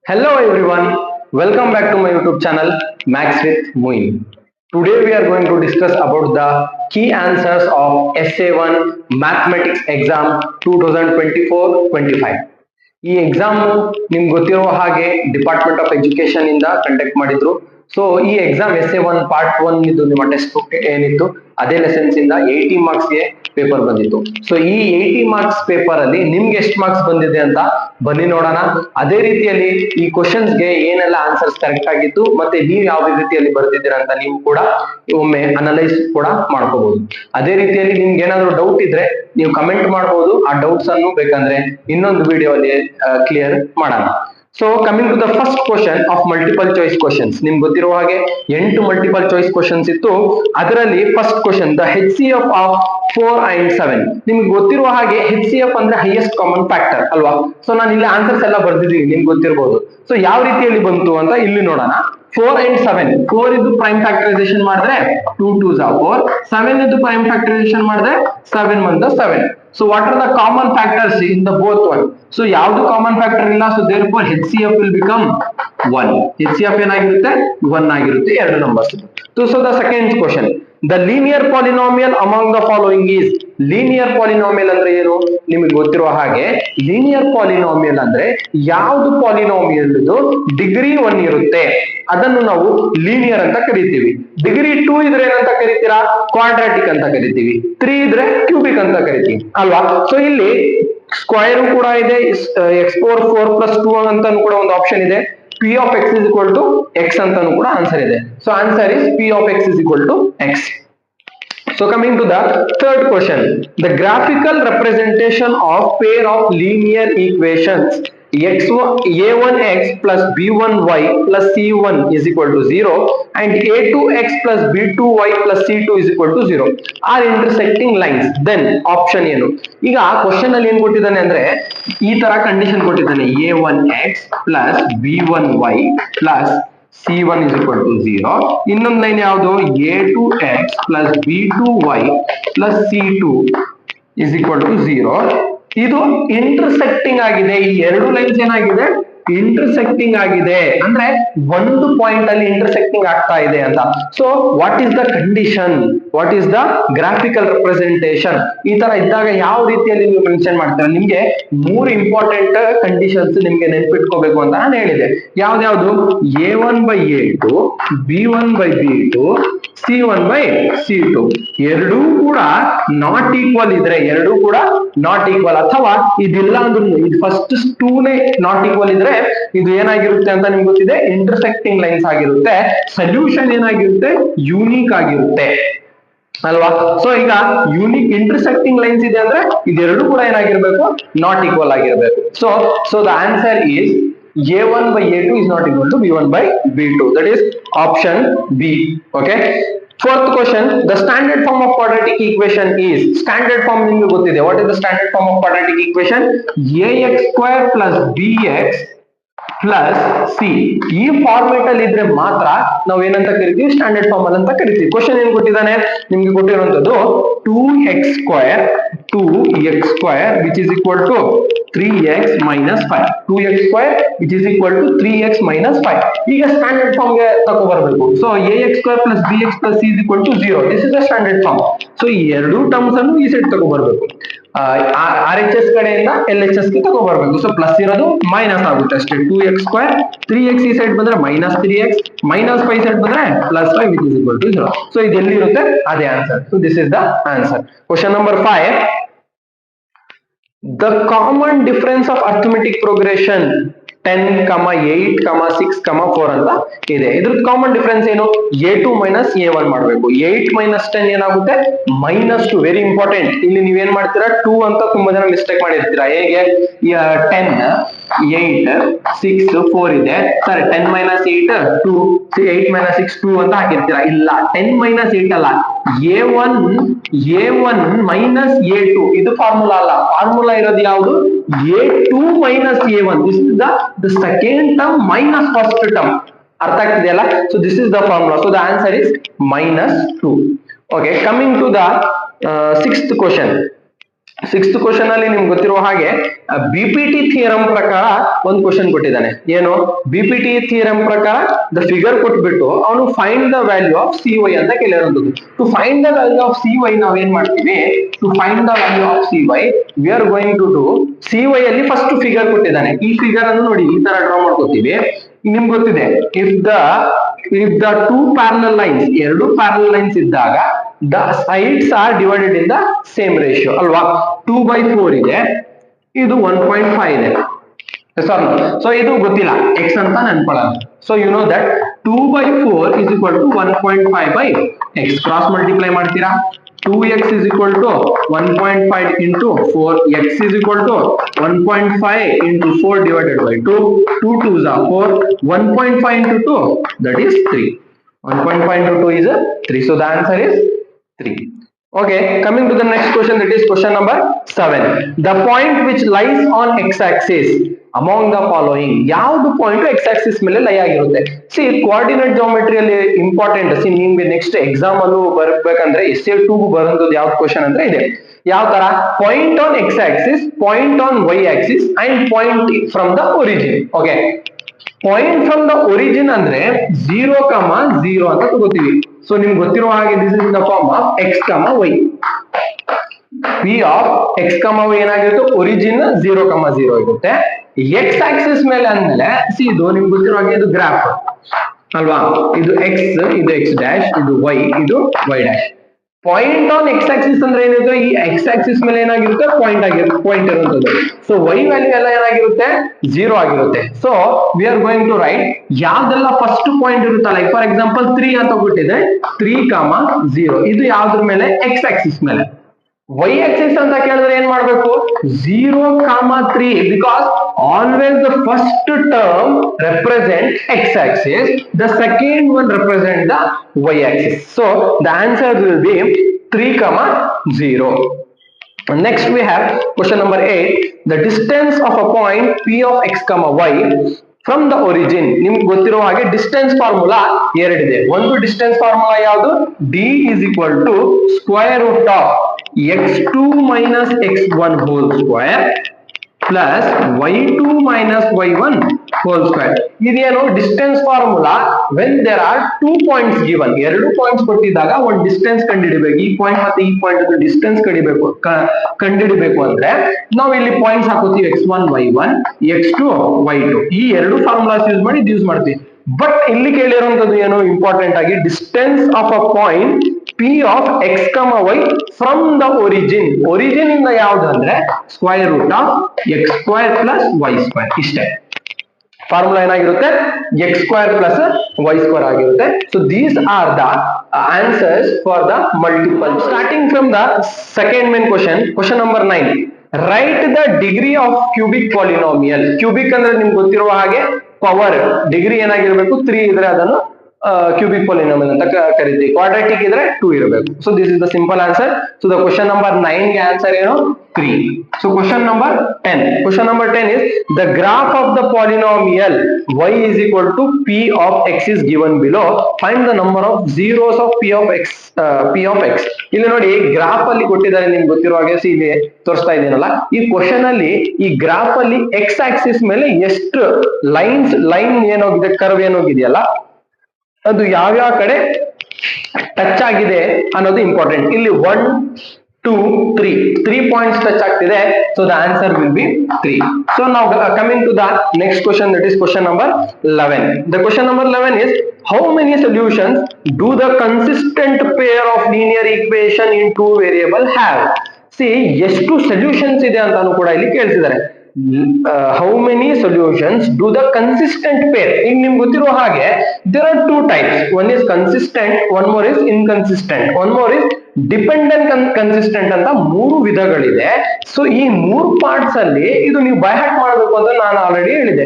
Hello everyone, welcome back to my YouTube channel Max with Moin. Today we are going to discuss about the key answers of SA1 Mathematics exam 2024-25. ಈ exam ನಿಮ್ಗೆ ಗೊತ್ತಿರುವ ಹಾಗೆ department of education ಇಂದ conduct ಮಾಡಿದ್ರು. So ಈ exam SA1 part 1 ಇದು ನಿಮ್ಮ text book ಏನಿತ್ತು ಅದೇ ಲೆಸನ್ಸ್ ಇಂದ 80 ಮಾರ್ಕ್ಸ್ ಗೆ ಪೇಪರ್ ಬಂದಿತ್ತು. ಸೊ ಈ 80 ಮಾರ್ಕ್ಸ್ ಪೇಪರ್ ಅಲ್ಲಿ ನಿಮ್ಗೆ ಎಷ್ಟು ಮಾರ್ಕ್ಸ್ ಬಂದಿದೆ ಅಂತ ಬನ್ನಿ ನೋಡೋಣ. ಅದೇ ರೀತಿಯಲ್ಲಿ ಈ ಕ್ವಶನ್ಸ್ ಗೆ ಏನೆಲ್ಲ ಆನ್ಸರ್ಸ್ ಕರೆಕ್ಟ್ ಆಗಿತ್ತು ಮತ್ತೆ ನೀವು ಯಾವ ರೀತಿಯಲ್ಲಿ ಬರ್ತಿದ್ದೀರಾ ಅಂತ ನೀವು ಕೂಡ ಒಮ್ಮೆ ಅನಲೈಸ್ ಕೂಡ ಮಾಡ್ಕೋಬಹುದು. ಅದೇ ರೀತಿಯಲ್ಲಿ ನಿಮ್ಗೆ ಏನಾದ್ರು ಡೌಟ್ ಇದ್ರೆ ನೀವು ಕಮೆಂಟ್ ಮಾಡಬಹುದು. ಆ ಡೌಟ್ಸ್ ಅನ್ನು ಬೇಕಂದ್ರೆ ಇನ್ನೊಂದು ವಿಡಿಯೋ ಅಲ್ಲಿ ಕ್ಲಿಯರ್ ಮಾಡೋಣ. So coming to the first question of multiple choice questions, ನಿಮ್ಗೆ ಗೊತ್ತಿರುವ ಹಾಗೆ 8 ಮಲ್ಟಿಪಲ್ ಚಾಯ್ಸ್ ಕ್ವಶನ್ಸ್ ಇತ್ತು. ಅದರಲ್ಲಿ ಫಸ್ಟ್ ಕ್ವಶನ್ ದ HCF ಆಫ್ 4 and 7. ನಿಮ್ಗೆ ಗೊತ್ತಿರುವ ಹಾಗೆ HCF ಅಂದ್ರೆ ಹೈಯೆಸ್ಟ್ ಕಾಮನ್ ಫ್ಯಾಕ್ಟರ್ ಅಲ್ವಾ. ಸೊ ನಾನು ಇಲ್ಲಿ ಆನ್ಸರ್ಸ್ ಎಲ್ಲ ಬರ್ದಿದ್ದೀನಿ, ನಿಮ್ಗೆ ಗೊತ್ತಿರಬಹುದು. ಸೊ ಯಾವ ರೀತಿಯಲ್ಲಿ ಬಂತು ಅಂತ ಇಲ್ಲಿ ನೋಡೋಣ. 4 and 7, 4 ಇದ್ದು ಪ್ರೈಮ್ ಫ್ಯಾಕ್ಟರೈಸೇಷನ್ ಮಾಡಿದ್ರೆ 2 2s are 4, 7 ಇದ್ದು ಪ್ರೈಮ್ ಫ್ಯಾಕ್ಟರೈಸೇಷನ್ ಮಾಡಿದ್ರೆ 7 1 7. So what are the common factors in the both one? So ಯಾವುದು ಕಾಮನ್ ಫ್ಯಾಕ್ಟರ್ ಇಲ್ಲ, so therefore HCF will become 1. HCF ಏನಾಗಿರುತ್ತೆ 1 ಆಗಿರುತ್ತೆ, ಎರಡು numbers. So the second question, the linear polynomial among the following is. Linear polynomial ಅಂದ್ರೆ ಏನು ನಿಮಗೆ ಗೊತ್ತಿರುವ ಹಾಗೆ, ಲೀನಿಯರ್ ಪಾಲಿನಾಮಿಯಲ್ ಅಂದ್ರೆ ಯಾವುದು ಪಾಲಿನಾಮಿಯಲ್ ಡಿಗ್ರಿ 1 ಇರುತ್ತೆ ಅದನ್ನು ನಾವು ಲೀನಿಯರ್ ಅಂತ ಕರಿತೀವಿ. ಡಿಗ್ರಿ 2 ಇದ್ರೆ ಏನಂತ ಕರಿತೀರಾ, ಕ್ವಾಡ್ರಾಟಿಕ್ ಅಂತ ಕರಿತೀವಿ. 3 ಇದ್ರೆ ಕ್ಯೂಬಿಕ್ ಅಂತ ಕರಿತೀವಿ ಅಲ್ವಾ. ಸೊ ಇಲ್ಲಿ ಸ್ಕ್ವೇರ್ ಕೂಡ ಇದೆ, x4 4+2 ಅಂತಾನು ಕೂಡ ಒಂದು ಆಪ್ಷನ್ ಇದೆ. P of x is equal to x ಅಂತಾನು ಕೂಡ ಆನ್ಸರ್ ಇದೆ. So answer is P of x is equal to x. So coming to the third question, the graphical representation of pair of linear equations a1x plus b1y plus c1 is equal to 0 and a2x plus b2y plus c2 is equal to 0 are intersecting lines, then option ಏನು. ಈಗ question ಅಲ್ಲಿ ಏನ್ ಕೊಟ್ಟಿದ್ದಾನೆ ಅಂದ್ರೆ ಈ ತರ condition ಕೊಟ್ಟಿದ್ದಾನೆ, a1x plus b1y plus c1 is equal to 0. ಇನ್ನೊಂದು ಲೈನ್ ಯಾವುದು, a2x plus b2y plus c2 is equal to 0. ಇದು ಇಂಟರ್ಸೆಕ್ಟಿಂಗ್ ಆಗಿದೆ. ಈ ಎರಡು ಲೈನ್ಸ್ ಏನಾಗಿದೆ, ಇಂಟರ್ಸೆಕ್ಟಿಂಗ್ ಆಗಿದೆ ಅಂದ್ರೆ ಒಂದು ಪಾಯಿಂಟ್ ಅಲ್ಲಿ ಇಂಟರ್ಸೆಕ್ಟಿಂಗ್ ಆಗ್ತಾ ಇದೆ ಅಂತ. So what is the condition, what is the graphical representation. ಈ ತರ ಇದ್ದಾಗ ಯಾವ ರೀತಿಯಲ್ಲಿ ನೀವು ಮೆನ್ಷನ್ ಮಾಡ್ತೀರಾ, ನಿಮ್ಗೆ 3 ಇಂಪಾರ್ಟೆಂಟ್ ಕಂಡೀಷನ್ಸ್ ನಿಮ್ಗೆ ನೆನ್ಪಿಟ್ಕೋಬೇಕು ಅಂತ ನಾನು ಹೇಳಿದೆ. ಯಾವ್ದ್ಯಾವ್ದು, a1/a2, b1/b2, c1/c2 ಎರಡೂ ಕೂಡ ನಾಟ್ ಈಕ್ವಲ್ ಇದ್ರೆ, ಎರಡೂ ಕೂಡ ನಾಟ್ ಈಕ್ವಲ್ ಅಥವಾ ಇದಿಲ್ಲ ಅಂದ್ರೂ ಇದು ಫಸ್ಟ್ 2ನೇ ನಾಟ್ ಈಕ್ವಲ್ ಇದ್ರೆ ಇದು ಏನಾಗಿರುತ್ತೆ ಅಂತ ನಿಮ್ಗೆ ಗೊತ್ತಿದೆ, ಇಂಟರ್ಸೆಕ್ಟಿಂಗ್ ಲೈನ್ಸ್ ಆಗಿರುತ್ತೆ. ಸೊಲ್ಯೂಷನ್ ಏನಾಗಿರುತ್ತೆ, ಯೂನಿಕ್ ಆಗಿರುತ್ತೆ ಅಲ್ವಾ. ಸೊ ಈಗ ಯೂನಿಕ್ ಇಂಟರ್ಸೆಕ್ಟಿಂಗ್ ಲೈನ್ಸ್ ಇದೆ ಅಂದ್ರೆ ಇದೆರಡು ಕೂಡ ಏನಾಗಿರ್ಬೇಕು, ನಾಟ್ ಈಕ್ವಲ್ ಆಗಿರ್ಬೇಕು. So the answer is a1/a2 is not equal to b1/b2. That is option B. Okay. Fourth question, the standard form of quadratic equation is. Standard form ನಿಮಗೆ ಗೊತ್ತಿದೆ. What is the standard form of quadratic equation? ax² plus bx plus C. ಈ format ಅಲ್ಲಿ ಇದ್ರೆ ಮಾತ್ರ ನಾವು ಏನಂತ ಕರಿತೀವಿ, standard form ಅಲ್ಲಿ ಅಂತ ಕರಿತೀವಿ. ಕ್ವಶನ್ ಏನ್ ಕೊಟ್ಟಿದ್ದಾನೆ, ನಿಮ್ಗೆ ಕೊಟ್ಟಿರುವಂತದ್ದು 2x² 2x² which is equal to 3x minus 5. 2x² which is equal to 3x minus 5. ಈಗ ಸ್ಟ್ಯಾಂಡರ್ಡ್ ಫಾರ್ಮ್ ಗೆ ತಗೋ ಬರಬೇಕು. So ax² plus bx plus c is equal to 0. This is the standard form. So ಈ ಎರಡು terms ಅನ್ನು ಈ side ತಗೋ ಬರಬೇಕು. RHS ಕಡೆಯಿಂದ LHS ಗೆ ತಗೋ ಬರಬೇಕು. ಸೊ ಪ್ಲಸ್ ಇರೋದು ಮೈನಸ್ ಆಗುತ್ತೆ ಅಷ್ಟೇ. 2x², 3x ಈ ಸೈಡ್ ಬಂದ್ರೆ ಮೈನಸ್ 3x, ಮೈನಸ್ 5 ಸೈಡ್ ಬಂದ್ರೆ plus 5 which is equal to 0. So ಇದು ಎಲ್ಲಿರುತ್ತೆ ಅದೇ answer. So this is the answer. Question number 5, the common difference of arithmetic progression 10, 8, 6, 4 ಅಂತ ಇದೆ. ಇದ್ರದ್ದು ಕಾಮನ್ ಡಿಫರೆನ್ಸ್ ಏನು, a2 minus a1 ಮಾಡಬೇಕು. 8 minus 10 ಏನಾಗುತ್ತೆ, -2. Very important. ಇಲ್ಲಿ ನೀವೇನ್ ಮಾಡ್ತೀರಾ, 2 ಅಂತ ತುಂಬಾ ಜನ ಮಿಸ್ಟೇಕ್ ಮಾಡಿರ್ತೀರಾ. ಹೇಗೆ, 10, 8, 6, 4 ಇದೆ ಸರ್, 10 minus 8 2, 8 minus 6 2 ಅಂತ ಹಾಕಿರ್ತೀರಾ. ಇಲ್ಲ, 10 minus 8 ಅಲ್ಲ, a1 minus a2 ಇದು ಫಾರ್ಮುಲಾ ಅಲ್ಲ. ಫಾರ್ಮುಲಾ ಇರೋದು ಯಾವುದು, a2 minus a1. This is the second term minus first term. ಅರ್ಥ ಆಗ್ತಿದೆಯಲ್ಲ. So this is the formula. So the answer is -2. Okay, coming to the sixth question, sixth question ಅಲ್ಲಿ ನಿಮ್ಗೆ ಗೊತ್ತಿರುವ ಹಾಗೆ ಬಿಪಿಟಿ ಥಿಯರಂ ಪ್ರಕಾರ ಒಂದು ಕ್ವಶನ್ ಕೊಟ್ಟಿದ್ದಾನೆ. ಏನು ಬಿಪಿಟಿ ಥಿಯರಂ ಪ್ರಕಾರ ದ ಫಿಗರ್ ಕೊಟ್ಬಿಟ್ಟು ಅವನು find the value of C Y ಅಂತ ಕೇಳಿರೋದು. To find the value of C Y ನಾವ್ ಏನ್ ಮಾಡ್ತೀವಿ, to find the value of C Y we are going to do, C Y ಅಲ್ಲಿ first figure ಕೊಟ್ಟಿದ್ದಾನೆ. ಈ ಫಿಗರ್ ಅನ್ನು ನೋಡಿ ಈ ತರ ಡ್ರಾ ಮಾಡ್ಕೋತೀವಿ. ನಿಮ್ಗೆ ಗೊತ್ತಿದೆ if the two parallel lines, ಎರಡು ಪ್ಯಾರಲಲ್ ಲೈನ್ಸ್ ಇದ್ದಾಗ the sides are divided in the same ratio ಅಲ್ವಾ. 2/4 ಇದೆ, ಇದು 1.5 ಇದೆ. ಸಾರಿ, ಸೊ ಇದು ಗೊತ್ತಿಲ್ಲ x ಅಂತ ನೆನ್ಕೊಳ್ಳೋಣ. So you know that 2/4 is equal to 1.5 by x. Cross multiply ಮಾಡ್ತೀರಾ. 2x is equal to 1.5 into 4. x is equal to 1.5 into 4 divided by 2. 2 2s are 4. 1.5 into 2, that is 3. 1.5 into 2 is 3. So the answer is 3. Okay, coming to the next question, that is question number 7. The point which lies on x-axis among the following. ಯಾವುದು point x axis ಮೇಲೆ ಲೈ ಆಗಿರುತ್ತೆ. C coordinate geometry ಅಲ್ಲಿ important. C ನಿಮ್ಗೆ next exam ಅಲ್ಲೂ ಬರ್ಬೇಕಂದ್ರೆ SA2 ಬರೋದು ಯಾವ್ದು ಕ್ವಶನ್ ಅಂದ್ರೆ ಇದೆ. ಯಾವ ತರ point on x axis, point on y axis and point from the origin. Okay, point from the origin ಅಂದ್ರೆ 0, 0 ಅಂತ ತಗೋತೀವಿ. ಸೊ ನಿಮ್ಗೆ ಗೊತ್ತಿರುವ ಹಾಗೆ this is the form of x, y. p of x, y ಏನಾಗಿರುತ್ತೆ, ಒರಿಜಿನ್ 0, 0 ಇರುತ್ತೆ. x axis ಮೇಲೆ ಅಂದ್ಮೇಲೆ ಸಿ ಇದು ನಿಮ್ಗೆ ಗೊತ್ತಿರುವ ಹಾಗೆ ಇದು ಗ್ರಾಫ್ ಅಲ್ವಾ. ಇದು x, ಇದು x ಡ್ಯಾಶ್, ಇದು y, ಇದು y dash. Point on x Axis ಅಂದ್ರೆ ಏನಿರುತ್ತೆ, ಈ x ಆಕ್ಸಿಸ್ ಮೇಲೆ ಏನಾಗಿರುತ್ತೆ, ಪಾಯಿಂಟ್ ಇರುವಂತದ್ದು. ಸೊ y ವ್ಯಾಲ್ಯೂ ಎಲ್ಲ ಏನಾಗಿರುತ್ತೆ, 0 ಆಗಿರುತ್ತೆ. So we are going to write ಯಾವ್ದೆಲ್ಲ ಫಸ್ಟ್ ಪಾಯಿಂಟ್ ಇರುತ್ತೆ. ಲೈಕ್ ಫಾರ್ ಎಕ್ಸಾಂಪಲ್ 3 ಅಂತ ಕೊಟ್ಟಿದೆ, 3, 0. ಇದು ಯಾವ್ದ್ರ ಮೇಲೆ, x ಆಕ್ಸಿಸ್ ಮೇಲೆ. y ಆಕ್ಸಿಸ್ ಅಂತ ಕೇಳಿದ್ರೆ ಏನ್ ಮಾಡ್ಬೇಕು, 0, 3, because always the first term represent x axis, the second one represent the y axis. So the answer will be 3, 0. Next we have question number 8. The distance of a point p of x, y from the origin. ನಿಮ್ಗೆ ಗೊತ್ತಿರೋ ಹಾಗೆ distance formula ಎರಡಿದೆ. ಒಂದು distance formula ಯಾವುದು, d is equal to square root of x2 minus x1 whole square plus y2 minus y1 whole square. ಇದೇನು distance formula when there are 2 points given. ಎರಡು points ಕೊಟ್ಟಿದ್ದಾಗ ಒಂದು distance ಕಂಡುಹಿಡಿಬೇಕು. ಈ point ಮತ್ತೆ ಈ ಪಾಯಿಂಟ್ ಡಿಸ್ಟೆನ್ಸ್ ಕಂಡುಹಿಡಿಬೇಕು ಅಂದ್ರೆ ನಾವು ಇಲ್ಲಿ points ಹಾಕೋತೀವಿ, x1 y1, x2 y2. ಈ ಎರಡು ಫಾರ್ಮುಲಾಸ್ ಯೂಸ್ ಮಾಡಿ ಯೂಸ್ ಮಾಡ್ತೀವಿ. ಬಟ್ ಇಲ್ಲಿ ಕೇಳಿರುವಂತದ್ದು ಏನು ಇಂಪಾರ್ಟೆಂಟ್ ಆಗಿ, distance of a point p of x, y from the origin. Origin ಇಂದ ಯಾವ್ದು ಅಂದ್ರೆ square root of x square plus y square. ಇಷ್ಟೇ ಫಾರ್ಮುಲಾ ಏನಾಗಿರುತ್ತೆ, x square plus y square ಆಗಿರುತ್ತೆ. So these are the answers for the multiple. Starting from the second main question, question number 9. Write the degree of cubic polynomial. Cubic ಅಂದ್ರೆ ನಿಮ್ಗೆ ಗೊತ್ತಿರುವ ಹಾಗೆ power, degree ಏನಾಗಿರ್ಬೇಕು, 3 ಇದ್ರೆ ಅದನ್ನು cubic polynomial ಅಂತ ಕರೀತೀವಿ. ಕ್ವಾಡ್ರಾಟಿಕ್ ಇದ್ರೆ 2 ಇರಬೇಕು. So this is the simple answer. So the question number 9 ಗೆ ಆನ್ಸರ್ ಏನು, 3. So question number 10. Question number 10 is the graph of the polynomial y is equal to p of x is given below. Find the number of zeros of p of x. ಇಲ್ಲಿ ನೋಡಿ graph ಅಲ್ಲಿ ಕೊಟ್ಟಿದ್ದಾರೆ, ನಿಮ್ಗೆ ಗೊತ್ತಿರೋ ಹಾಗೆ ಇಲ್ಲಿ ತೋರಿಸ್ತಾ ಇದೀನಲ್ಲ. ಈ ಕ್ವಶನ್ ಅಲ್ಲಿ ಈ ಗ್ರಾಫ್ ಅಲ್ಲಿ x ಆಕ್ಸಿಸ್ ಮೇಲೆ ಎಷ್ಟು ಲೈನ್ ಏನೋಗಿದೆ, ಕರ್ವ್ ಏನೋಗಿದೆಯಲ್ಲ, ಅದು ಯಾವ್ಯಾವ ಕಡೆ ಟಚ್ ಆಗಿದೆ ಅನ್ನೋದು ಇಂಪಾರ್ಟೆಂಟ್. ಇಲ್ಲಿ 1, 2, 3 ಪಾಯಿಂಟ್ಸ್ ಟಚ್ ಆಗ್ತಿದೆ. So the answer will be 3. So ನಾವು coming to the next question, that is question number 11. The question number 11 is how many solutions do the consistent pair of linear equation in two variable have? See, ಎಷ್ಟು solutions ಇದೆ ಅಂತಾನು ಕೂಡ ಇಲ್ಲಿ ಕೇಳಿಸಿದ್ದಾರೆ. how many solutions do the consistent pair. ಈಗ ನಿಮ್ಗೆ ಗೊತ್ತಿರುವ ಹಾಗೆ there are two types. One is consistent, one more is inconsistent, one more is dependent consistent ಅಂತ 3 ವಿಧಗಳಿದೆ. ಸೊ ಈ 3 ಪಾರ್ಟ್ಸ್ ಅಲ್ಲಿ ಇದು ನೀವು ಬೈ ಹಾರ್ಟ್ ಮಾಡಬೇಕು ಅಂತ ನಾನು ಆಲ್ರೆಡಿ ಹೇಳಿದೆ.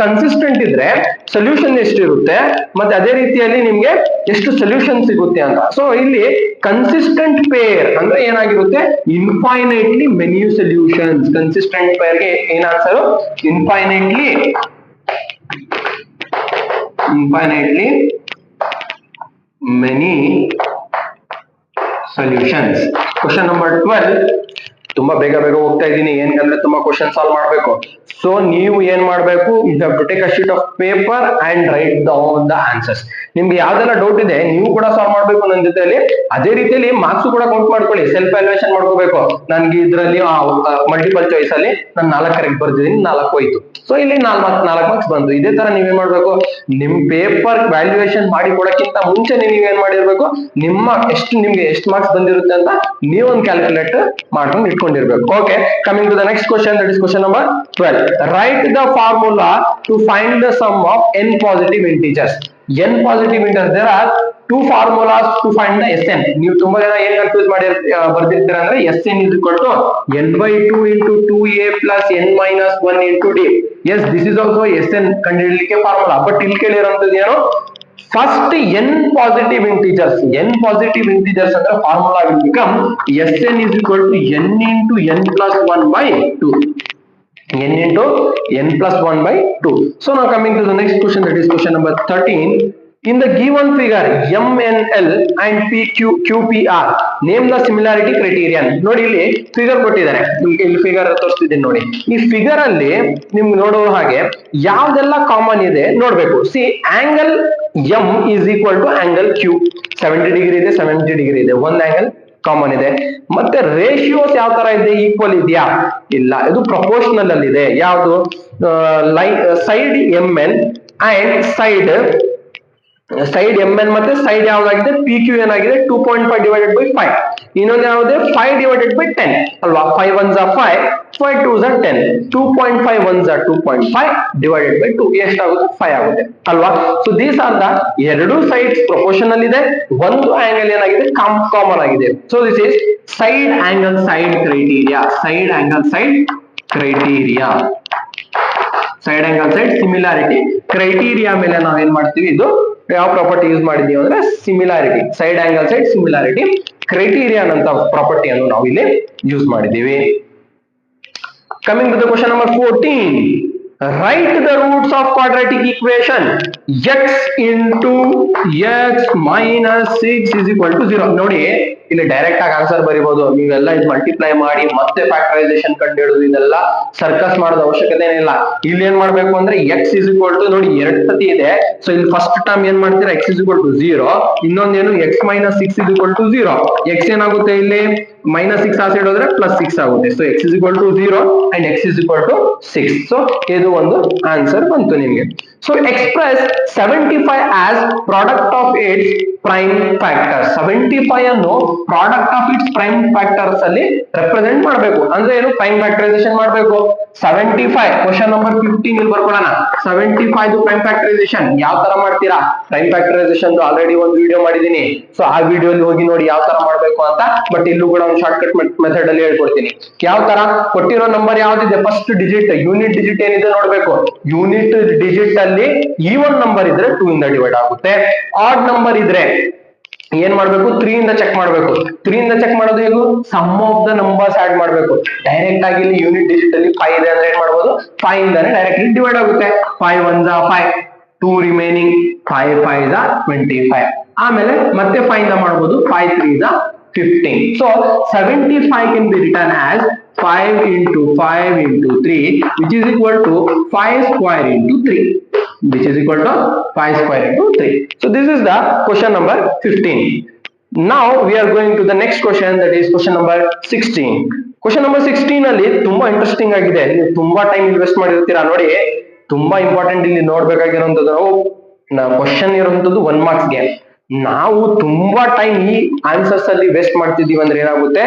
ಕನ್ಸಿಸ್ಟೆಂಟ್ ಇದ್ರೆ ಸೊಲ್ಯೂಷನ್ ಎಷ್ಟಿರುತ್ತೆ, ಮತ್ತೆ ಅದೇ ರೀತಿಯಲ್ಲಿ ನಿಮ್ಗೆ ಎಷ್ಟು ಸೊಲ್ಯೂಷನ್ ಸಿಗುತ್ತೆ ಅಂತ. ಸೊ ಇಲ್ಲಿ ಕನ್ಸಿಸ್ಟೆಂಟ್ ಪೇರ್ ಅಂದ್ರೆ ಏನಾಗಿರುತ್ತೆ, infinitely many solutions. Consistent pair ಗೆ ಏನ್ answer, infinitely many solutions. Question number 12. ತುಂಬಾ ಬೇಗ ಬೇಗ ಹೋಗ್ತಾ ಇದ್ದೀನಿ ಏನಂದ್ರೆ ತುಂಬಾ ಕ್ವಶನ್ ಸಾಲ್ವ್ ಮಾಡ್ಬೇಕು. ಸೊ ನೀವು ಏನ್ ಮಾಡ್ಬೇಕು, you have to take a sheet of paper and write down the answers. ನಿಮ್ಗೆ ಯಾವ್ದೆಲ್ಲ ಡೌಟ್ ಇದೆ ನೀವು ಕೂಡ ಸಾಲ್ವ್ ಮಾಡ್ಬೇಕು ನನ್ನ ಜೊತೆಲಿ. ಅದೇ ರೀತಿಯಲ್ಲಿ ಮಾರ್ಕ್ಸ್ ಕೂಡ ಕೌಂಟ್ ಮಾಡ್ಕೊಳ್ಳಿ, ಸೆಲ್ಫ್ ವ್ಯಾಲ್ಯೂಯೇಷನ್ ಮಾಡ್ಕೋಬೇಕು. ನನ್ಗೆ ಇದ್ರಲ್ಲಿ ಮಲ್ಟಿಪಲ್ ಚಾಯ್ಸ್ ಅಲ್ಲಿ ನಾನು 4 ಕರೆಕ್ಟ್ ಬರ್ದಿದ್ದೀನಿ, 4 ಹೋಯ್ತು. ಸೊ ಇಲ್ಲಿ 4 ಮಾರ್ಕ್ಸ್ ಬಂತು. ಇದೇ ತರ ನೀವೇನ್ ಮಾಡ್ಬೇಕು, ನಿಮ್ ಪೇಪರ್ ವ್ಯಾಲ್ಯೂಯೇಷನ್ ಮಾಡಿ ಕೊಡಕ್ಕಿಂತ ಮುಂಚೆ ನೀವೇನ್ ಮಾಡಿರ್ಬೇಕು, ನಿಮ್ಗೆ ಎಷ್ಟು ಮಾರ್ಕ್ಸ್ ಬಂದಿರುತ್ತೆ ಅಂತ ನೀವೊಂದು ಕ್ಯಾಲ್ಕುಲೇಟ್ ಮಾಡ್ಕೊಂಡು ಇಟ್ಕೊಂಡಿರ್ಬೇಕು. Okay, coming to the next question, that is question number 12. Write the formula to find the sum of n positive integers. n positive integers, there are 2 formulas to find the Sn. ನೀವು ತುಂಬಾ ಜನ ಏನ್ confuse ಬರ್ದಿರ್ತೀರಾ ಅಂದ್ರೆ Sn is equal to n/2 into 2a plus n minus 1 into d. Yes, this is also Sn ಕಂಡುಹಿಡಿಯಲಿಕ್ಕೆ formula. But ಇಲ್ಲಿ ಕೇಳಿರೋಂಥದ್ದು ಏನು, first n positive integers. n positive integers ಅಂದ್ರೆ formula will become Sn is equal to n into n plus 1 by 2. n into n plus 1 by 2. So now coming to the next question, that is question number 13. In the given figure MNL and QPR, name the similarity criterion. ನೋಡಿ ಇಲ್ಲಿ figure ಕೊಟ್ಟಿದ್ದಾರೆ, ಇಲ್ಲಿ figure ತೋರಿಸ್ತಿದ್ದೀನಿ ನೋಡಿ. ಈ figure ಅಲ್ಲಿ ನಿಮ್ಗೆ ನೋಡೋ ಹಾಗೆ ಯಾವ್ದೆಲ್ಲ ಕಾಮನ್ ಇದೆ ನೋಡ್ಬೇಕು. C, angle M is equal to angle Q. 70 degree ಇದೆ, 70 ಡಿಗ್ರಿ ಇದೆ, ಒಂದ್ ಆಂಗಲ್ ಕಾಮನ್ ಇದೆ. ಮತ್ತೆ ರೇಷಿಯೋಸ್ ಯಾವ ತರ ಇದೆ, ಈಕ್ವಲ್ ಇದೆಯಾ, ಇಲ್ಲ, ಇದು ಪ್ರಪೋರ್ಷನಲ್ ಅಲ್ಲಿ ಇದೆ. ಯಾವುದು, side MN and side MN ಮತ್ತೆ ಸೈಡ್ ಯಾವ್ದಾಗಿದೆ, PQ ಏನಾಗಿದೆ 2.5 divided by 5. ಇನ್ನೊಂದು ಯಾವ್ದು 5 divided by 10 ಅಲ್ವಾ. 5 1s are 5, 5 2s are 10, 2.5 1s are 2.5 divided by 2 ಎಷ್ಟಾಗುತ್ತೆ, 5 ಆಗುತ್ತೆ ಅಲ್ವಾ. ಸೊ ದೀಸ್ ಆರ್ ದ ಎರಡು ಸೈಡ್ಸ್ ಪ್ರಪೋರ್ಷನಲ್ ಇದೆ, ಒಂದು ಆಂಗಲ್ ಏನಾಗಿದೆ ಕಾಮನ್ ಆಗಿದೆ. So this is side angle side criteria. Side angle side criteria, side angle side similarity criteria ಮೇಲೆ ನಾವ್ ಏನ್ ಮಾಡ್ತೀವಿ, ಇದು ಯಾವ ಪ್ರಾಪರ್ಟಿ ಯೂಸ್ ಮಾಡಿದೀವಿ ಅಂದ್ರೆ similarity, side angle side similarity criteria ಅಂತ ಪ್ರಾಪರ್ಟಿಯನ್ನು ನಾವು ಇಲ್ಲಿ ಯೂಸ್ ಮಾಡಿದೀವಿ. Coming to the question number 14. Write the roots of quadratic equation x into x minus 6 is equal to 0. ನೋಡಿ ಇಲ್ಲಿ ಡೈರೆಕ್ಟ್ ಆಗಿ ಆನ್ಸರ್ ಬರೀಬಹುದು. ನೀವೆಲ್ಲ ಇದು ಮಲ್ಟಿಪ್ಲೈ ಮಾಡಿ ಮತ್ತೆ ಫ್ಯಾಕ್ಟರೈಸೇಷನ್ ಕಂಡುಹಿಡಿದು ಇದೆಲ್ಲ ಸರ್ಕಸ್ ಮಾಡೋದ ಅವಶ್ಯಕತೆ ಏನಿಲ್ಲ. ಇಲ್ಲಿ ಏನ್ ಮಾಡ್ಬೇಕು ಅಂದ್ರೆ x is equal to, ನೋಡಿ 2 ಸತಿ ಇದೆ. ಸೊ ಇಲ್ಲಿ ಫಸ್ಟ್ ಟರ್ಮ್ ಏನ್ ಮಾಡ್ತೀರಾ, x is equal to 0. ಇನ್ನೊಂದೇನು x minus 6 is equal to 0. x ಏನಾಗುತ್ತೆ ಇಲ್ಲಿ -6 ಆ ಸೈಡ್ ಹೋದ್ರೆ +6 ಆಗುತ್ತೆ. So x is equal to 0 and x is equal to 6. So ಇದು ಒಂದು ಆನ್ಸರ್ ಬಂತು ನಿಮಗೆ. So express 75 as product of its prime factors. 75 ಅನ್ನು product of it's prime factors ಅಲ್ಲಿ ರೆಪ್ರೆಸೆಂಟ್ ಮಾಡಬೇಕು. ಅಂದ್ರೆ ಏನು, ಪ್ರೈಮ್ ಫ್ಯಾಕ್ಟರೈಸೇಷನ್ ಮಾಡಬೇಕು. 75 ಕ್ವಶನ್ ನಂಬರ್ 15 ಇಲ್ಲಿ ಬರ್ಕೊಳ್ಳೋಣ. 75 ಪ್ರೈಮ್ ಫ್ಯಾಕ್ಟರೈಸೇಷನ್ ಯಾವ ತರ ಮಾಡ್ತೀರಾ, ಪ್ರೈಮ್ ಫ್ಯಾಕ್ಟರೈಸೇಷನ್ ಆಲ್ರೆಡಿ ಒಂದು ವಿಡಿಯೋ ಮಾಡಿದೀನಿ. ಸೊ ಆ ವಿಡಿಯೋಲಿ ಹೋಗಿ ನೋಡಿ ಯಾವ ತರ ಮಾಡ್ಬೇಕು ಅಂತ. ಬಟ್ ಇಲ್ಲೂ ಕೂಡ ಒಂದು ಶಾರ್ಟ್ ಕಟ್ ಮೆಥಡ್ ಅಲ್ಲಿ ಹೇಳ್ಕೊಡ್ತೀನಿ. ಯಾವ ತರ, ಕೊಟ್ಟಿರೋ ನಂಬರ್ ಯಾವ್ದಿದೆ, ಫಸ್ಟ್ ಡಿಜಿಟ್ ಯೂನಿಟ್ ಡಿಜಿಟ್ ಏನಿದೆ ನೋಡ್ಬೇಕು. ಯೂನಿಟ್ ಡಿಜಿಟ್ ಅಲ್ಲಿ ಈವನ್ ನಂಬರ್ ಇದ್ರೆ 2 ಇಂದ ಡಿವೈಡ್ ಆಗುತ್ತೆ. ಆಡ್ ನಂಬರ್ ಇದ್ರೆ ಏನ್ ಮಾಡ್ಬೇಕು, 3 ಇಂದ ಚೆಕ್ ಮಾಡ್ಬೇಕು. 3 ಇಂದ ಚೆಕ್ ಮಾಡೋದು ಹೇಗೂ, sum of the numbers add ಮಾಡ್ಬೇಕು. ಡೈರೆಕ್ಟ್ ಆಗಿ ಇಲ್ಲಿ ಯೂನಿಟ್ ಡಿಜಿಟ್ ಅಲ್ಲಿ 5 ಇದೆ ಅಂದ್ರೆ ಏನ್ ಮಾಡ್ಬೋದು, 5 ಇಂದಾನೆ ಡೈರೆಕ್ಟ್ಲಿ ಡಿವೈಡ್ ಆಗುತ್ತೆ. 5 1s are 5, 2 remaining, 5 5s are 25. ಆಮೇಲೆ ಮತ್ತೆ 5 ಇಂದ ಮಾಡ್ಬೋದು, 5 3s are 15. So 75 can be written as 5 into 5 into 3, which is equal to 5 square into 3, which is equal to 5 square into 3. So this is the question number 15. Now we are going to the next question, that is question number 16. Question number 16 ಅಲ್ಲಿ ತುಂಬಾ interesting ಆಗಿದೆ. ನೀವು ತುಂಬಾ time invest ಮಾಡಿರ್ತೀರಾ ನೋಡಿ. ತುಂಬಾ important ಇಲ್ಲಿ ನೋಡ್ಬೇಕಾಗಿರೋಂಥದ್ದು, question ಇರುವಂತದ್ದು 1 marks ಗೆ. ನಾವು ತುಂಬಾ ಟೈಮ್ ಈ ಆನ್ಸರ್ಸ್ ಅಲ್ಲಿ ವೇಸ್ಟ್ ಮಾಡ್ತಿದೀವಿ ಅಂದ್ರೆ ಏನಾಗುತ್ತೆ,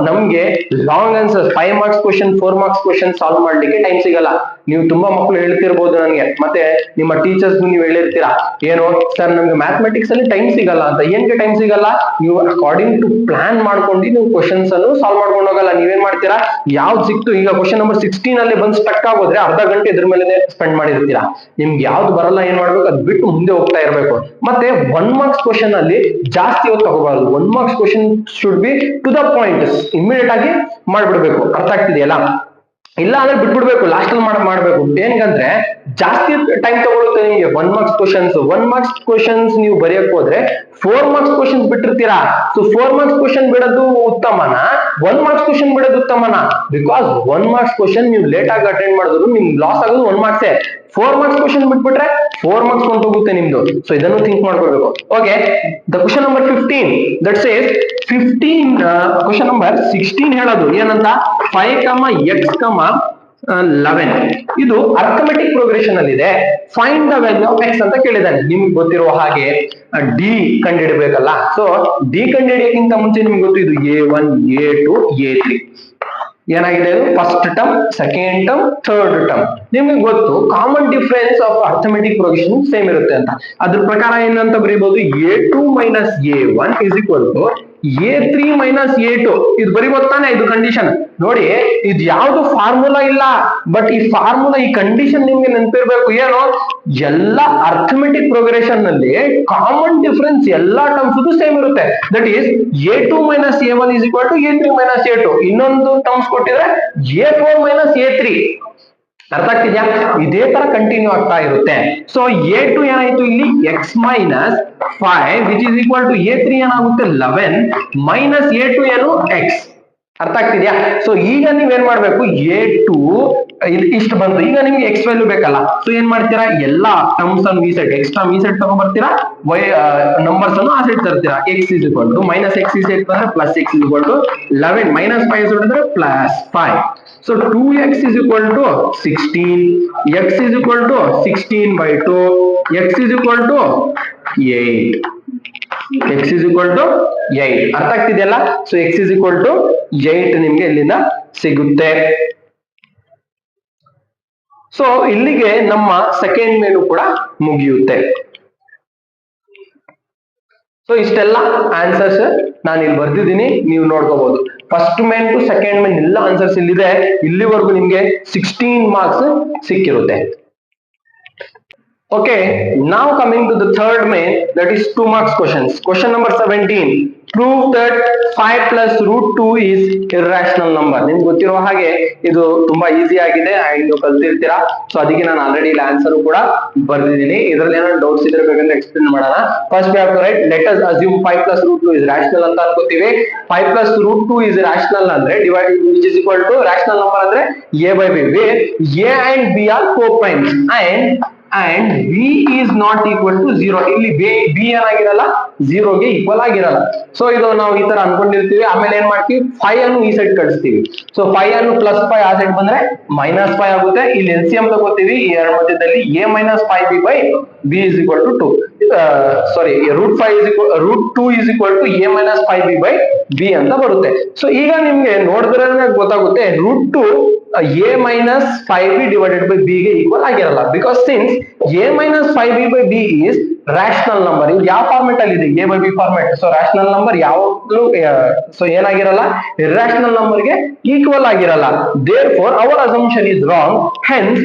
ನಮ್ಗೆ long answers 5 marks question 4 marks question solve ಮಾಡ್ಲಿಕ್ಕೆ ಟೈಮ್ ಸಿಗಲ್ಲ. ನೀವು ತುಂಬಾ ಮಕ್ಕಳು ಹೇಳ್ತಿರ್ಬೋದು ನನಗೆ, ಮತ್ತೆ ನಿಮ್ಮ ಟೀಚರ್ಸ್ ನೀವು ಹೇಳಿರ್ತೀರಾ, ಏನು ಸರ್ ನಮ್ಗೆ ಮ್ಯಾಥಮೆಟಿಕ್ಸ್ ಅಲ್ಲಿ ಟೈಮ್ ಸಿಗಲ್ಲ ಅಂತ. ಏನ್ಗೆ ಟೈಮ್ ಸಿಗಲ್ಲ, ನೀವು ಅಕಾರ್ಡಿಂಗ್ ಟು ಪ್ಲಾನ್ ಮಾಡ್ಕೊಂಡು ನೀವು ಕ್ವಶನ್ಸ್ ಅನ್ನು ಸಾಲ್ವ್ ಮಾಡ್ಕೊಂಡು ಹೋಗಲ್ಲ. ನೀವೇನ್ ಮಾಡ್ತೀರಾ, ಯಾವ್ದು ಸಿಕ್ತು, ಈಗ ಕ್ವಶನ್ ನಂಬರ್ 16 ಅಲ್ಲಿ ಬಂದು ಸ್ಟಕ್ ಆಗೋದ್ರೆ ಅರ್ಧ ಗಂಟೆ ಇದ್ರ ಮೇಲೆ ಸ್ಪೆಂಡ್ ಮಾಡಿರ್ತೀರಾ. ನಿಮ್ಗೆ ಯಾವ್ದು ಬರಲ್ಲ ಏನ್ ಮಾಡ್ಬೇಕು, ಅದ್ ಬಿಟ್ಟು ಮುಂದೆ ಹೋಗ್ತಾ ಇರ್ಬೇಕು. ಮತ್ತೆ 1 marks ಕ್ವಶನ್ ಅಲ್ಲಿ ಜಾಸ್ತಿ ಹೊತ್ತು ತಗೋಬಾರ್ದು. 1 marks question should be to the point, immediate ಆಗಿ ಮಾಡ್ಬಿಡ್ಬೇಕು. ಅರ್ಥ ಆಗ್ತಿದೆಯಲ್ಲ. ಇಲ್ಲ ಅಂದ್ರೆ ಬಿಟ್ಬಿಡ್ಬೇಕು, ಲಾಸ್ಟ್ ಅಲ್ಲಿ ಮಾಡ್ಬೇಕು. ಏನಂದ್ರೆ ಜಾಸ್ತಿ ಟೈಮ್ ತಗೊಳುತ್ತೆ ನಿಮ್ಗೆ 1 ಮಾರ್ಕ್ಸ್ ಕ್ವಶನ್ಸ್. 1 ಮಾರ್ಕ್ಸ್ ಕ್ವಶನ್ಸ್ ನೀವು ಬರೆಯಕ್ ಹೋದ್ರೆ 4 ಮಾರ್ಕ್ಸ್ ಕ್ವಶನ್ಸ್ ಬಿಟ್ಟಿರ್ತೀರಾ. ಸೊ 4 ಮಾರ್ಕ್ಸ್ ಕ್ವಶನ್ ಬಿಡೋದು ಉತ್ತಮನ, 1 ಮಾರ್ಕ್ಸ್ ಕ್ವಶನ್ ಬಿಡೋದು ಉತ್ತಮನ? ಬಿಕಾಸ್ 1 ಮಾರ್ಕ್ಸ್ ಕ್ವಶನ್ ನೀವು ಲೇಟ್ ಆಗಿ ಅಟೆಂಡ್ ಮಾಡಿದ್ರು ನಿಮ್ಗೆ ಲಾಸ್ ಆಗೋದು 1 ಮಾರ್ಕ್ಸೇ. 4 ಮಾರ್ಕ್ಸ್ ಕ್ವಶನ್ ಬಿಟ್ಬಿಟ್ರೆ 4 ಮಾರ್ಕ್ಸ್ ಹೋಗುತ್ತೆ ನಿಮ್ದು. ಸೊ ಇದನ್ನು ಥಿಂಕ್ ಮಾಡ್ಕೊಳ್ಬೇಕು. Okay, the question number 15 that says 15 question number 16 ಹೇಳೋದು ಏನಂತ, 5x, 11 ಇದು ಅರ್ಥಮೆಟಿಕ್ ಪ್ರೋಗ್ರೆಷನ್ ಅಲ್ಲಿ ಇದೆ. Find the value of x ಅಂತ ಕೇಳಿದಾನೆ. ನಿಮ್ಗೆ ಗೊತ್ತಿರುವ ಹಾಗೆ ಡಿ ಕಂಡುಹಿಡಬೇಕಲ್ಲ. ಸೊ ಡಿ ಕಂಡುಹಿಡಿಯಕ್ಕಿಂತ ಮುಂಚೆ ನಿಮ್ಗೆ ಗೊತ್ತು ಇದು A1, A2, A3 ಏನಾಗಿದೆ, first term, second term, third term. ನಿಮ್ಗೆ ಗೊತ್ತು common difference of arithmetic progression same ಇರುತ್ತೆ ಅಂತ. ಅದ್ರ ಪ್ರಕಾರ ಏನಂತ ಬರೀಬಹುದು, A2 minus A1 is equal to A3 minus A2. ಇದು ಬರೀಬಹುದು ತಾನೆ, ಇದು ಕಂಡೀಷನ್. ನೋಡಿ, ಇದು ಯಾವ್ದು ಫಾರ್ಮುಲಾ ಇಲ್ಲ, ಬಟ್ ಈ ಫಾರ್ಮುಲಾ, ಈ ಕಂಡೀಷನ್ ನಿಮ್ಗೆ ನೆನಪಿರ್ಬೇಕು. ಏನು, ಎಲ್ಲ ಅರ್ಥಮೆಟಿಕ್ ಪ್ರೋಗ್ರೆಷನ್ ನಲ್ಲಿ ಕಾಮನ್ ಡಿಫರೆನ್ಸ್ ಎಲ್ಲಾ ಟರ್ಮ್ಸ್ ಸೇಮ್ ಇರುತ್ತೆ. That is A2 minus A1 is equal to A3 minus A2. ಇನ್ನೊಂದು ಟರ್ಮ್ಸ್ ಕೊಟ್ಟಿದ್ರೆ A4 ಮೈನಸ್ A3. ಅರ್ಥ ಆಗ್ತಿದ್ಯಾ? ಇದೇ ತರ ಕಂಟಿನ್ಯೂ ಆಗ್ತಾ ಇರುತ್ತೆ. ಸೊ A2 ಏನಾಯ್ತು ಇಲ್ಲಿ, x minus 5 which is equal to A3 ಏನಾಗುತ್ತೆ 11 ಮೈನಸ್ A2 ಏನು x. ಅರ್ಥ ಆಗ್ತಿದ್ಯಾ? ಸೊ ಈಗ ನೀವೇನ್ ಮಾಡ್ಬೇಕು, A2 ಇಷ್ಟು ಬಂತು. ಈಗ ನಿಮ್ಗೆ ಎಕ್ಸ್ ವ್ಯಾಲ್ಯೂ ಬೇಕಲ್ಲ. ಸೊ ಏನ್ ಮಾಡ್ತೀರಾ, ಎಲ್ಲಾ ಟರ್ಮ್ಸ್ ಅನ್ನು ಈ ಸೈಡ್, ಎಕ್ಸ್ಟ್ರಾ ಈ ಸೈಡ್ ತಗೊಂಡ್ಬರ್ತೀರಾ, y ನಂಬರ್ಸ್ ಅನ್ನು ಆ ಸೈಡ್ ತರ್ತೀರಾ. x is equal to minus x ಈ ಸೈಡ್ ಬಂದ್ರೆ plus x is equal to 11 minus 5 ಅಂದ್ರೆ plus 5. So 2x is equal to 16, x is equal to 16 by 2, x is equal to 8. x is equal to 8. ಅರ್ಥ ಆಗ್ತಿದೆಯಲ್ಲ? ಸೊ x is equal to 8 ನಿಮ್ಗೆ ಇಲ್ಲಿಂದ ಸಿಗುತ್ತೆ. So ಇಲ್ಲಿಗೆ ನಮ್ಮ ಸೆಕೆಂಡ್ ಮೇನು ಕೂಡ ಮುಗಿಯುತ್ತೆ. ಸೊ ಇಷ್ಟೆಲ್ಲ ಆನ್ಸರ್ಸ್ ನಾನು ಇಲ್ಲಿ ಬರ್ದಿದ್ದೀನಿ, ನೀವು ನೋಡ್ಕೋಬಹುದು. First main to second main ಎಲ್ಲ ಆನ್ಸರ್ಸ್ ಇಲ್ಲಿದೆ. ಇಲ್ಲಿವರೆಗೂ ನಿಮ್ಗೆ 16 ಮಾರ್ಕ್ಸ್ ಸಿಕ್ಕಿರುತ್ತೆ. Okay, now coming to the third main, that is 2 marks questions. Question number 17. Prove that 5 plus root 2 is irrational number. ನಿಮ್ಗೆ ಗೊತ್ತಿರೋ ಹಾಗೆ ಇದು ತುಂಬಾ ಈಸಿ ಆಗಿದೆ and ನೀವು ಕಲ್ತಿರ್ತೀರಾ. ಸೊ ಅದಕ್ಕೆ ನಾನು ಆಲ್ರೆಡಿ ಇಲ್ಲಿ ಆನ್ಸರ್ ಕೂಡ ಬರ್ದಿದ್ದೀನಿ. ಇದರಲ್ಲಿ ಏನಾದ್ರು ಡೌಟ್ಸ್ ಇದ್ರೆ ಬೇಕಂದ್ರೆ ಎಕ್ಸ್ಪ್ಲೇನ್ ಮಾಡೋಣ. First we have to write, let us assume 5 plus root 2 is rational ಅಂತ ಅನ್ಕೋತೀವಿ. 5 plus root 2 is rational ಅಂದ್ರೆ divided which is equal to rational number ಅಂದ್ರೆ a by b, where a and b are co-primes and b is not equal to 0. ಇಲ್ಲಿ b ಏನಾಗಿರಲ್ಲ, 0 ಗೆ equal ಆಗಿರಲ್ಲ. So ಇದು ನಾವು ಈ ತರ ಅನ್ಕೊಂಡಿರ್ತೀವಿ. ಆಮೇಲೆ ಏನ್ ಮಾಡ್ತೀವಿ, 5 ಅನ್ನು ಈ ಸೈಡ್ ಕಳಿಸ್ತೀವಿ. ಸೊ 5 ಅನ್ನು ಪ್ಲಸ್ 5 ಆ ಸೈಡ್ ಬಂದ್ರೆ ಮೈನಸ್ 5 ಆಗುತ್ತೆ. ಇಲ್ಲಿ LCM ತಗೋತೀವಿ ಈ ಎರಡು ಮಧ್ಯದಲ್ಲಿ, a minus 5b by b is equal to 2. Sorry, root 2 is equal to a minus 5b by b ಅಂತ ಬರುತ್ತೆ. ಸೊ ಈಗ ನಿಮ್ಗೆ ನೋಡಿದ್ರೆ ಗೊತ್ತಾಗುತ್ತೆ root 2 a minus 5b divided by b ಗೆ ಈಕ್ವಲ್ ಆಗಿರಲ್ಲ. Because since a minus 5b by b is rational number. ಇದು ಯಾವ ಫಾರ್ಮೆಟ್ ಅಲ್ಲಿ ಇದೆ, a by b format. So rational number ಯಾವಾಗಲೂ ಸೊ ಏನಾಗಿರಲ್ಲ, irrational number ಗೆ ಈಕ್ವಲ್ ಆಗಿರಲ್ಲ. Therefore our assumption is wrong. Hence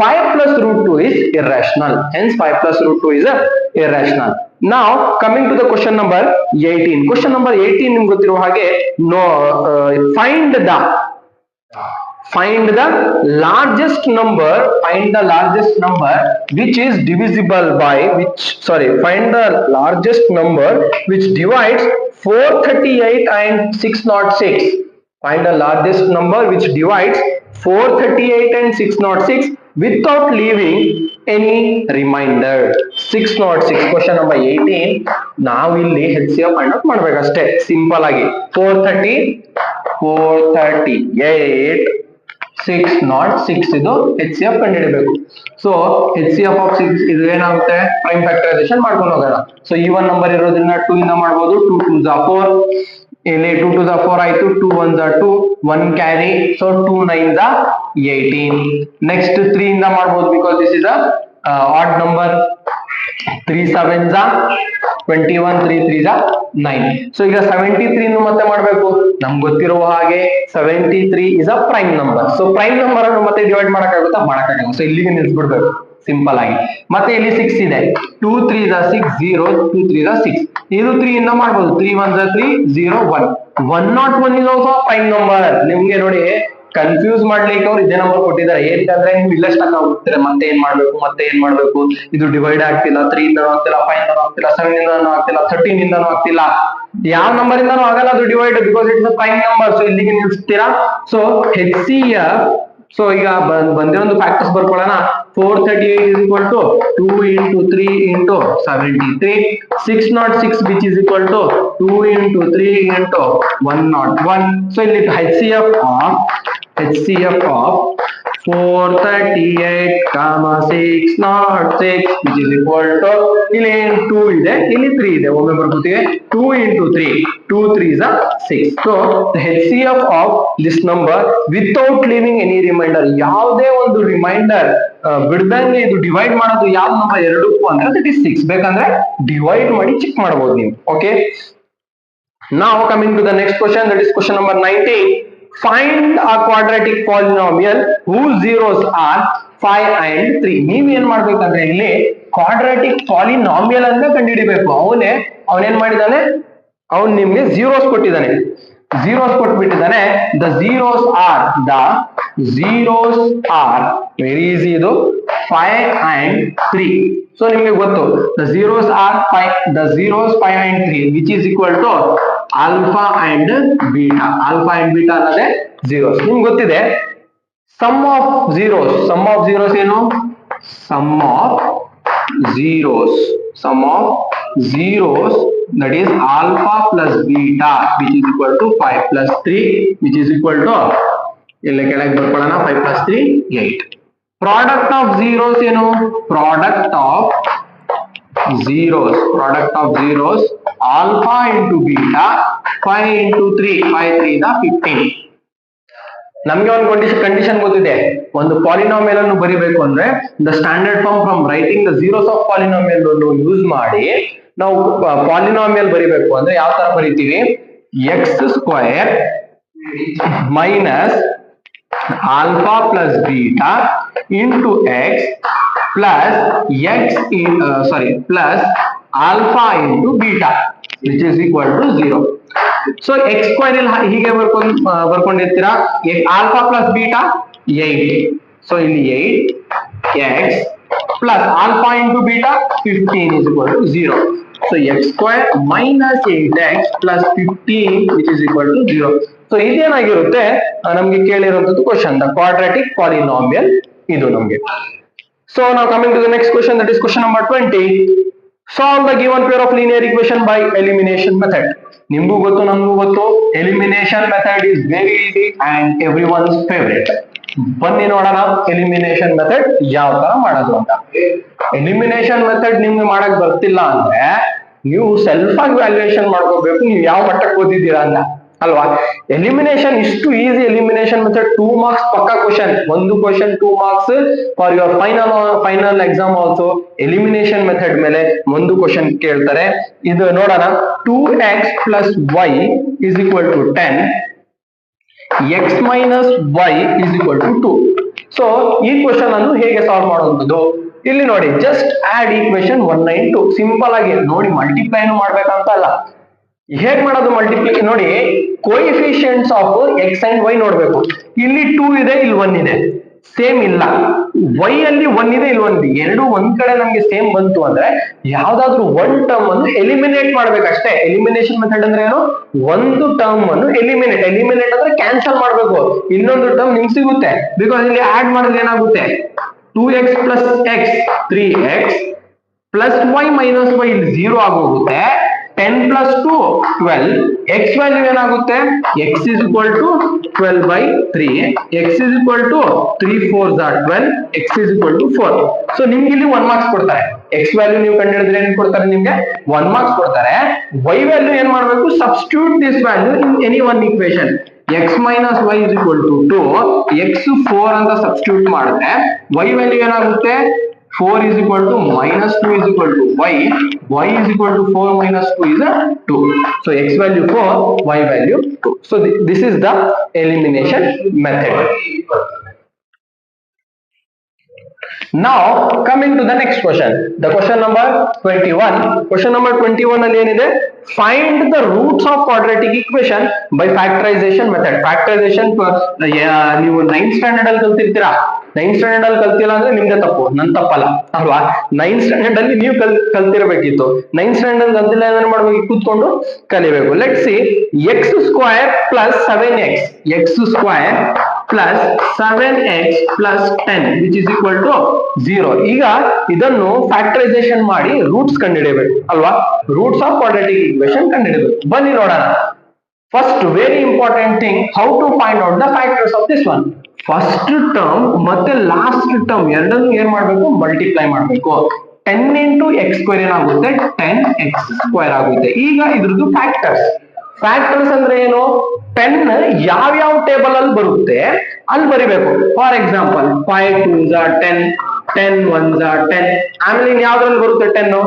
5 plus root 2 is irrational. Hence 5 plus root 2 is irrational. Now coming to the question number 18. Question number 18 ನಿಮ್ಗೆ ಗೊತ್ತಿರುವ ಹಾಗೆ find the largest number which is divisible by find the largest number which divides 438 and 606. Find the largest number which divides 438 and 606 without leaving any remainder. 606. Question number 18. ನಾವು ಇಲ್ಲಿ HCF find out ಮಾಡಬೇಕಷ್ಟೇ simple ಆಗಿ. 438 606 ಇದು HCF ಕಂಡುಹಿಡಬೇಕು. So HCF of 6 ಇದು ಏನಾಗುತ್ತೆ, prime factorisation ಮಾಡ್ಕೊಂಡು ಹೋಗೋಣ. ಸೊ ಈ ಒಂದು ನಂಬರ್ ಇರೋದ್ರಿಂದ 2 ಇಂದ ಮಾಡಬಹುದು. 2 2s are 4, ಇಲ್ಲಿ 2 2s are 4 ಆಯ್ತು. 2 1s are 2, 1 carry. So 2 9s are 18. Next 3 ಇಂದ ಮಾಡಬಹುದು because this is a odd number. 3 7s are 21, 3 3s are 9. So ಈಗ 73 ಮತ್ತೆ ಮಾಡಬೇಕು. ನಮ್ಗೆ ಗೊತ್ತಿರುವ ಹಾಗೆ 73 is a prime number. So prime number ಅನ್ನು ಮತ್ತೆ ಡಿವೈಡ್ ಮಾಡಕ್ಕಾಗುತ್ತಾ, ಮಾಡಕ್ಕಾಗಲ್ಲ. ಸೊ ಇಲ್ಲಿಗೆ ನಿಲ್ಸ್ಬಿಡ್ಬೇಕು ಸಿಂಪಲ್ ಆಗಿ. ಮತ್ತೆ ಇಲ್ಲಿ 6 ಇದೆ. 2 3s are 6, 0 2 3s are 6. ಇದು 3 ಇಂದ ಮಾಡಬಹುದು. 3 1s are 3, 0 1. 101 is also a prime number. ನಿಮ್ಗೆ ನೋಡಿ ಕನ್ಫ್ಯೂಸ್ ಮಾಡ್ಲಿಕ್ಕೆ ಅವ್ರು ಇದೇ ನಂಬರ್ ಕೊಟ್ಟಿದ್ದಾರೆ. ಏನಂದ್ರೆ ನೀವು ಇಲ್ಲೇ ಸ್ಟಕ್ ಆಗ್ಬಿಡ್ತೀರ, ಮತ್ತೆ ಏನ್ ಮಾಡ್ಬೇಕು, ಇದು ಡಿವೈಡ್ ಆಗ್ತಿಲ್ಲ, 3 ಇಂದನೂ ಆಗ್ತಿಲ್ಲ, 5 ಇಂದನೂ ಆಗ್ತಿಲ್ಲ, 7 ಇಂದನೂ ಆಗ್ತಿಲ್ಲ, 13 ಇಂದನೂ ಆಗ್ತಿಲ್ಲ, ಯಾವ ನಂಬರ್ ಇಂದನೂ ಆಗಲ್ಲ ಅದು divide, because it's a prime number. So ಇಲ್ಲಿಗೆ ನಿಲ್ಸ್ತೀರಾ. ಸೊ HCF, ಸೊ ಈಗ ಬಂದೇ ಒಂದು factors ಬರ್ಕೊಳ್ಳೋಣ. 438 is equal to 2 into 3 into 73, 606 which is equal to 2 into 3 into 101. So ಇಲ್ಲಿ HCF of 438 comma 606 which is equal to, ಇಲ್ಲಿ 2 ಇದೆ, ಇಲ್ಲಿ 3 ಇದೆ, ಒಮ್ಮೆ ಬರ್ಕೊತೀವಿ. 2 into 3, 2 3s are 6. So the HCF of this number without leaving any remainder, ಯಾವುದೇ ಒಂದು reminder ಬಿಡ್ದಂಗೆ ಇದು divide ಮಾಡೋದು ಯಾವ ನಂಬರ್ ಎರಡಕ್ಕೂ ಅಂದ್ರೆ ದಟ್ ಇಸ್ 6. ಬೇಕಂದ್ರೆ ಡಿವೈಡ್ ಮಾಡಿ ಚೆಕ್ ಮಾಡಬಹುದು ನೀವು. Okay, now coming to the next question, that is question number 19. Find a quadratic polynomial whose zeros are 5 and 3. ನೀವ್ ಏನ್ ಮಾಡ್ಬೇಕಂದ್ರೆ ಇಲ್ಲಿ ಕ್ವಾಡ್ರಾಟಿಕ್ ಪಾಲಿನಾಮಿಯಲ್ ಅಂತ ಕಂಡುಹಿಡಿಬೇಕು. ಅವನೇನ್ ಮಾಡಿದಾನೆ, ಅವನ್ ನಿಮ್ಗೆ zeros ಕೊಟ್ಟಿದ್ದಾನೆ, ಕೊಟ್ಬಿಟ್ಟಿದ್ದಾನೆ. The zeros are very easy, ಇದು 5 and 3. ಸೊ ನಿಮ್ಗೆ ಗೊತ್ತು the zeros are 5 and 3 which is equal to alpha and beta. ಅನ್ನೋದೇ zeros. ನಿಮ್ಗೆ ಗೊತ್ತಿದೆ sum of zeros ಏನು, sum of zeros that is alpha plus beta which is equal to 5 plus 3 which is equal to, ಇಲ್ಲಿ ಕೆಳಗೆ ಬರ್ಕೊಳ್ಳೋಣ, 5 plus 3 8. Product of zeros ಏನು, product of zeros alpha into beta 5 into 3, 5 3 is 15. ನಮ್ಗೆ ಒಂದು condition ಗೊತ್ತಿದೆ, ಒಂದು polynomial ಅನ್ನು ಬರಿಬೇಕು ಅಂದ್ರೆ the standard form from writing the zeros of polynomial ಅನ್ನು ಯೂಸ್ ಮಾಡಿ ನಾವು ಪಾಲಿನಾಮಿಯಲ್ ಬರಿಬೇಕು ಅಂದ್ರೆ ಯಾವ ತರ ಬರಿತೀವಿ, x² minus alpha plus beta into x plus plus alpha into beta which is equal to 0. So x² ಇಲ್ಲಿ ಹೀಗೆ ಬರ್ಕೊಂಡಿರ್ತೀರಾ, alpha plus beta 8. ಸೊ ಇಲ್ಲಿ 8x plus alpha into beta 15 is equal to 0. So x² minus 8x plus 15 which is equal to 0. So ಇದೇನಾಗಿರುತ್ತೆ, ನಮ್ಗೆ ಕೇಳಿರುವಂತದ್ದು question, the quadratic polynomial ಇದು ನಮ್ಗೆ. So ನಾವು coming to the next question, that is question number 20. Solve the given pair of linear equation by elimination method. ನಿಮಗೂ ಗೊತ್ತು, ನಮಗೂ ಗೊತ್ತು, elimination method is very easy and every once favourite. ಬನ್ನಿ ನೋಡೋಣ elimination method ಯಾವ ತರ ಮಾಡೋದು ಅಂತ. ಎಲಿಮಿನೇಷನ್ ಮೆಥಡ್ ನಿಮ್ಗೆ ಮಾಡಕ್ ಬರ್ತಿಲ್ಲ ಅಂದ್ರೆ ನೀವು ಸೆಲ್ಫ್ ಆಗಿ ವ್ಯಾಲ್ಯೂಯೇಷನ್ ಮಾಡ್ಕೋಬೇಕು, ನೀವು ಯಾವ ಮಟ್ಟಕ್ಕೆ ಓದಿದ್ದೀರಾ ಅಂತ ಅಲ್ವಾ. ಎಲಿಮಿನೇಷನ್ ಇಷ್ಟು ಈಸಿ, ಎಲಿಮಿನೇಷನ್ ಮೆಥಡ್ 2 marks ಪಕ್ಕಾ ಕ್ವಶನ್, ಒಂದು question 2 marks for your final exam also. Elimination method ಮೇಲೆ ಒಂದು ಕ್ವಶನ್ ಕೇಳ್ತಾರೆ. ಇದು ನೋಡೋಣ, 2x plus y is equal to 10, x minus y is equal to 2. So ಈ ಕ್ವಶನ್ ಅನ್ನು ಹೇಗೆ ಸಾಲ್ವ್ ಮಾಡುವಂಥದ್ದು, ಇಲ್ಲಿ ನೋಡಿ, ಜಸ್ಟ್ ಆಡ್ ಈಕ್ವೇಶನ್ 192. ಸಿಂಪಲ್ ಆಗಿ ನೋಡಿ, ಮಲ್ಟಿಪ್ಲೈ ಮಾಡ್ಬೇಕಂತ ಅಲ್ಲ, ಹೇಗ್ ಮಾಡೋದು ಮಲ್ಟಿಪ್ಲೈ ನೋಡಿ, coefficients of x and y ನೋಡ್ಬೇಕು. ಇಲ್ಲಿ 2 ಇದೆ, ಇಲ್ಲಿ 1 ಇದೆ, ಸೇಮ್ ಇಲ್ಲ. y ಅಲ್ಲಿ 1 ಇದೆ, ಇಲ್ಲಿ 1 ಇದೆ, ಎರಡು ಒಂದ್ ಕಡೆ ನಮ್ಗೆ ಸೇಮ್ ಬಂತು ಅಂದ್ರೆ ಯಾವ್ದಾದ್ರು ಒನ್ ಟರ್ಮ್ ಅನ್ನು ಎಲಿಮಿನೇಟ್ ಮಾಡ್ಬೇಕಷ್ಟೇ. ಎಲಿಮಿನೇಷನ್ ಮೆಥಡ್ ಅಂದ್ರೆ ಏನು, ಒಂದು ಟರ್ಮ್ ಅನ್ನು ಎಲಿಮಿನೇಟ್ ಅಂದ್ರೆ ಕ್ಯಾನ್ಸಲ್ ಮಾಡ್ಬೇಕು, ಇನ್ನೊಂದು ಟರ್ಮ್ ನಿಮ್ಗೆ ಸಿಗುತ್ತೆ. ಬಿಕಾಸ್ ಇಲ್ಲಿ ಆಡ್ ಮಾಡಿದ್ರೆ ಏನಾಗುತ್ತೆ, 2x plus x 3x plus y minus y ಇಲ್ಲಿ 0 ಆಗೋಗುತ್ತೆ. 10 plus 2 12, x ವ್ಯಾಲ್ಯೂ ಏನಾಗುತ್ತೆ, x is equal to 12 by 3, x is equal to 3 4s are 12, x is equal to 4. So ನಿಮ್ಗೆ ಇಲ್ಲಿ 1 marks ಕೊಡ್ತಾರೆ. x ವ್ಯಾಲ್ಯೂ ನೀವು ಕಂಡುಹಿಡಿದ್ರೆ ಏನ್ ಕೊಡ್ತಾರೆ, ನಿಮ್ಗೆ 1 marks ಕೊಡ್ತಾರೆ. y ವ್ಯಾಲ್ಯೂ ಏನ್ ಮಾಡ್ಬೇಕು, substitute this value in any one equation. x minus y is equal to 2, x 4 ಅಂತ ಸಬ್ಸ್ಟಿಟ್ಯೂಟ್ ಮಾಡಿದ್ರೆ y ವ್ಯಾಲ್ಯೂ ಏನಾಗುತ್ತೆ, 4 is equal to minus 2 is equal to y is equal to 4 minus 2 is 2. So x value 4, y value 2. So this is the elimination method. Now coming to the next question, the question number 21. Question number 21 ಅಲ್ಲಿ ಏನಿದೆ, find the roots of quadratic equation by factorization method. Factorization ನೀವು 9th standard ಅಲ್ಲಿ ಕಲ್ತಿರ್ತೀರಾ. 9th standard ಅಲ್ಲಿ ಕಲ್ತಿಲ್ಲ ಅಂದ್ರೆ ನಿಮ್ದೆ ತಪ್ಪು, ನನ್ ತಪ್ಪಲ್ಲ ಅಲ್ವಾ. 9th ಸ್ಟ್ಯಾಂಡರ್ಡ್ ಅಲ್ಲಿ ನೀವು ಕಲ್ತಿರಬೇಕಿತ್ತು. 9th ಸ್ಟ್ಯಾಂಡರ್ಡ್ ಅಲ್ಲಿ ಕಲ್ತಿಲ್ಲ ಏನ್ ಮಾಡ್ಬೇಕು, ಕೂತ್ಕೊಂಡು ಕಲಿಬೇಕು. Let's see, x square plus 7x, x square plus 7x plus 10 which is equal to 0. ಈಗ ಇದನ್ನು ಫ್ಯಾಕ್ಟರೈಸೇಷನ್ ಮಾಡಿ ರೂಟ್ಸ್ ಕಂಡುಹಿಡಿಯಬೇಕು ಅಲ್ವಾ. ರೂಟ್ಸ್ ಆಫ್ ಕ್ವಾಡ್ರಾಟಿಕ್ ಈಕ್ವೇಶನ್ ಕಂಡುಹಿಡಿಯಬೇಕು. ಬನ್ನಿ ನೋಡೋಣ. First very important thing, how to find out the factors of this one. First term ಮತ್ತೆ last term ಎರಡನ್ನು ಏನ್ ಮಾಡ್ಬೇಕು, ಮಲ್ಟಿಪ್ಲೈ ಮಾಡ್ಬೇಕು. 10 ಇಂಟು ಎಕ್ಸ್ ಸ್ಕ್ವೇರ್ ಏನಾಗುತ್ತೆ, 10x ಸ್ಕ್ವೇರ್ ಆಗುತ್ತೆ. ಈಗ ಇದ್ರದ್ದು ಫ್ಯಾಕ್ಟರ್ಸ್. ಫ್ಯಾಕ್ಟರ್ಸ್ ಅಂದ್ರೆ ಏನು, 10 ಯಾವ ಟೇಬಲ್ ಅಲ್ಲಿ ಬರುತ್ತೆ ಅಲ್ಲಿ ಬರಿಬೇಕು. For example 5 2s are 10, 10 1s are 10. ಆಮೇಲೆ ಯಾವ್ದ್ರಲ್ಲಿ ಬರುತ್ತೆ 10,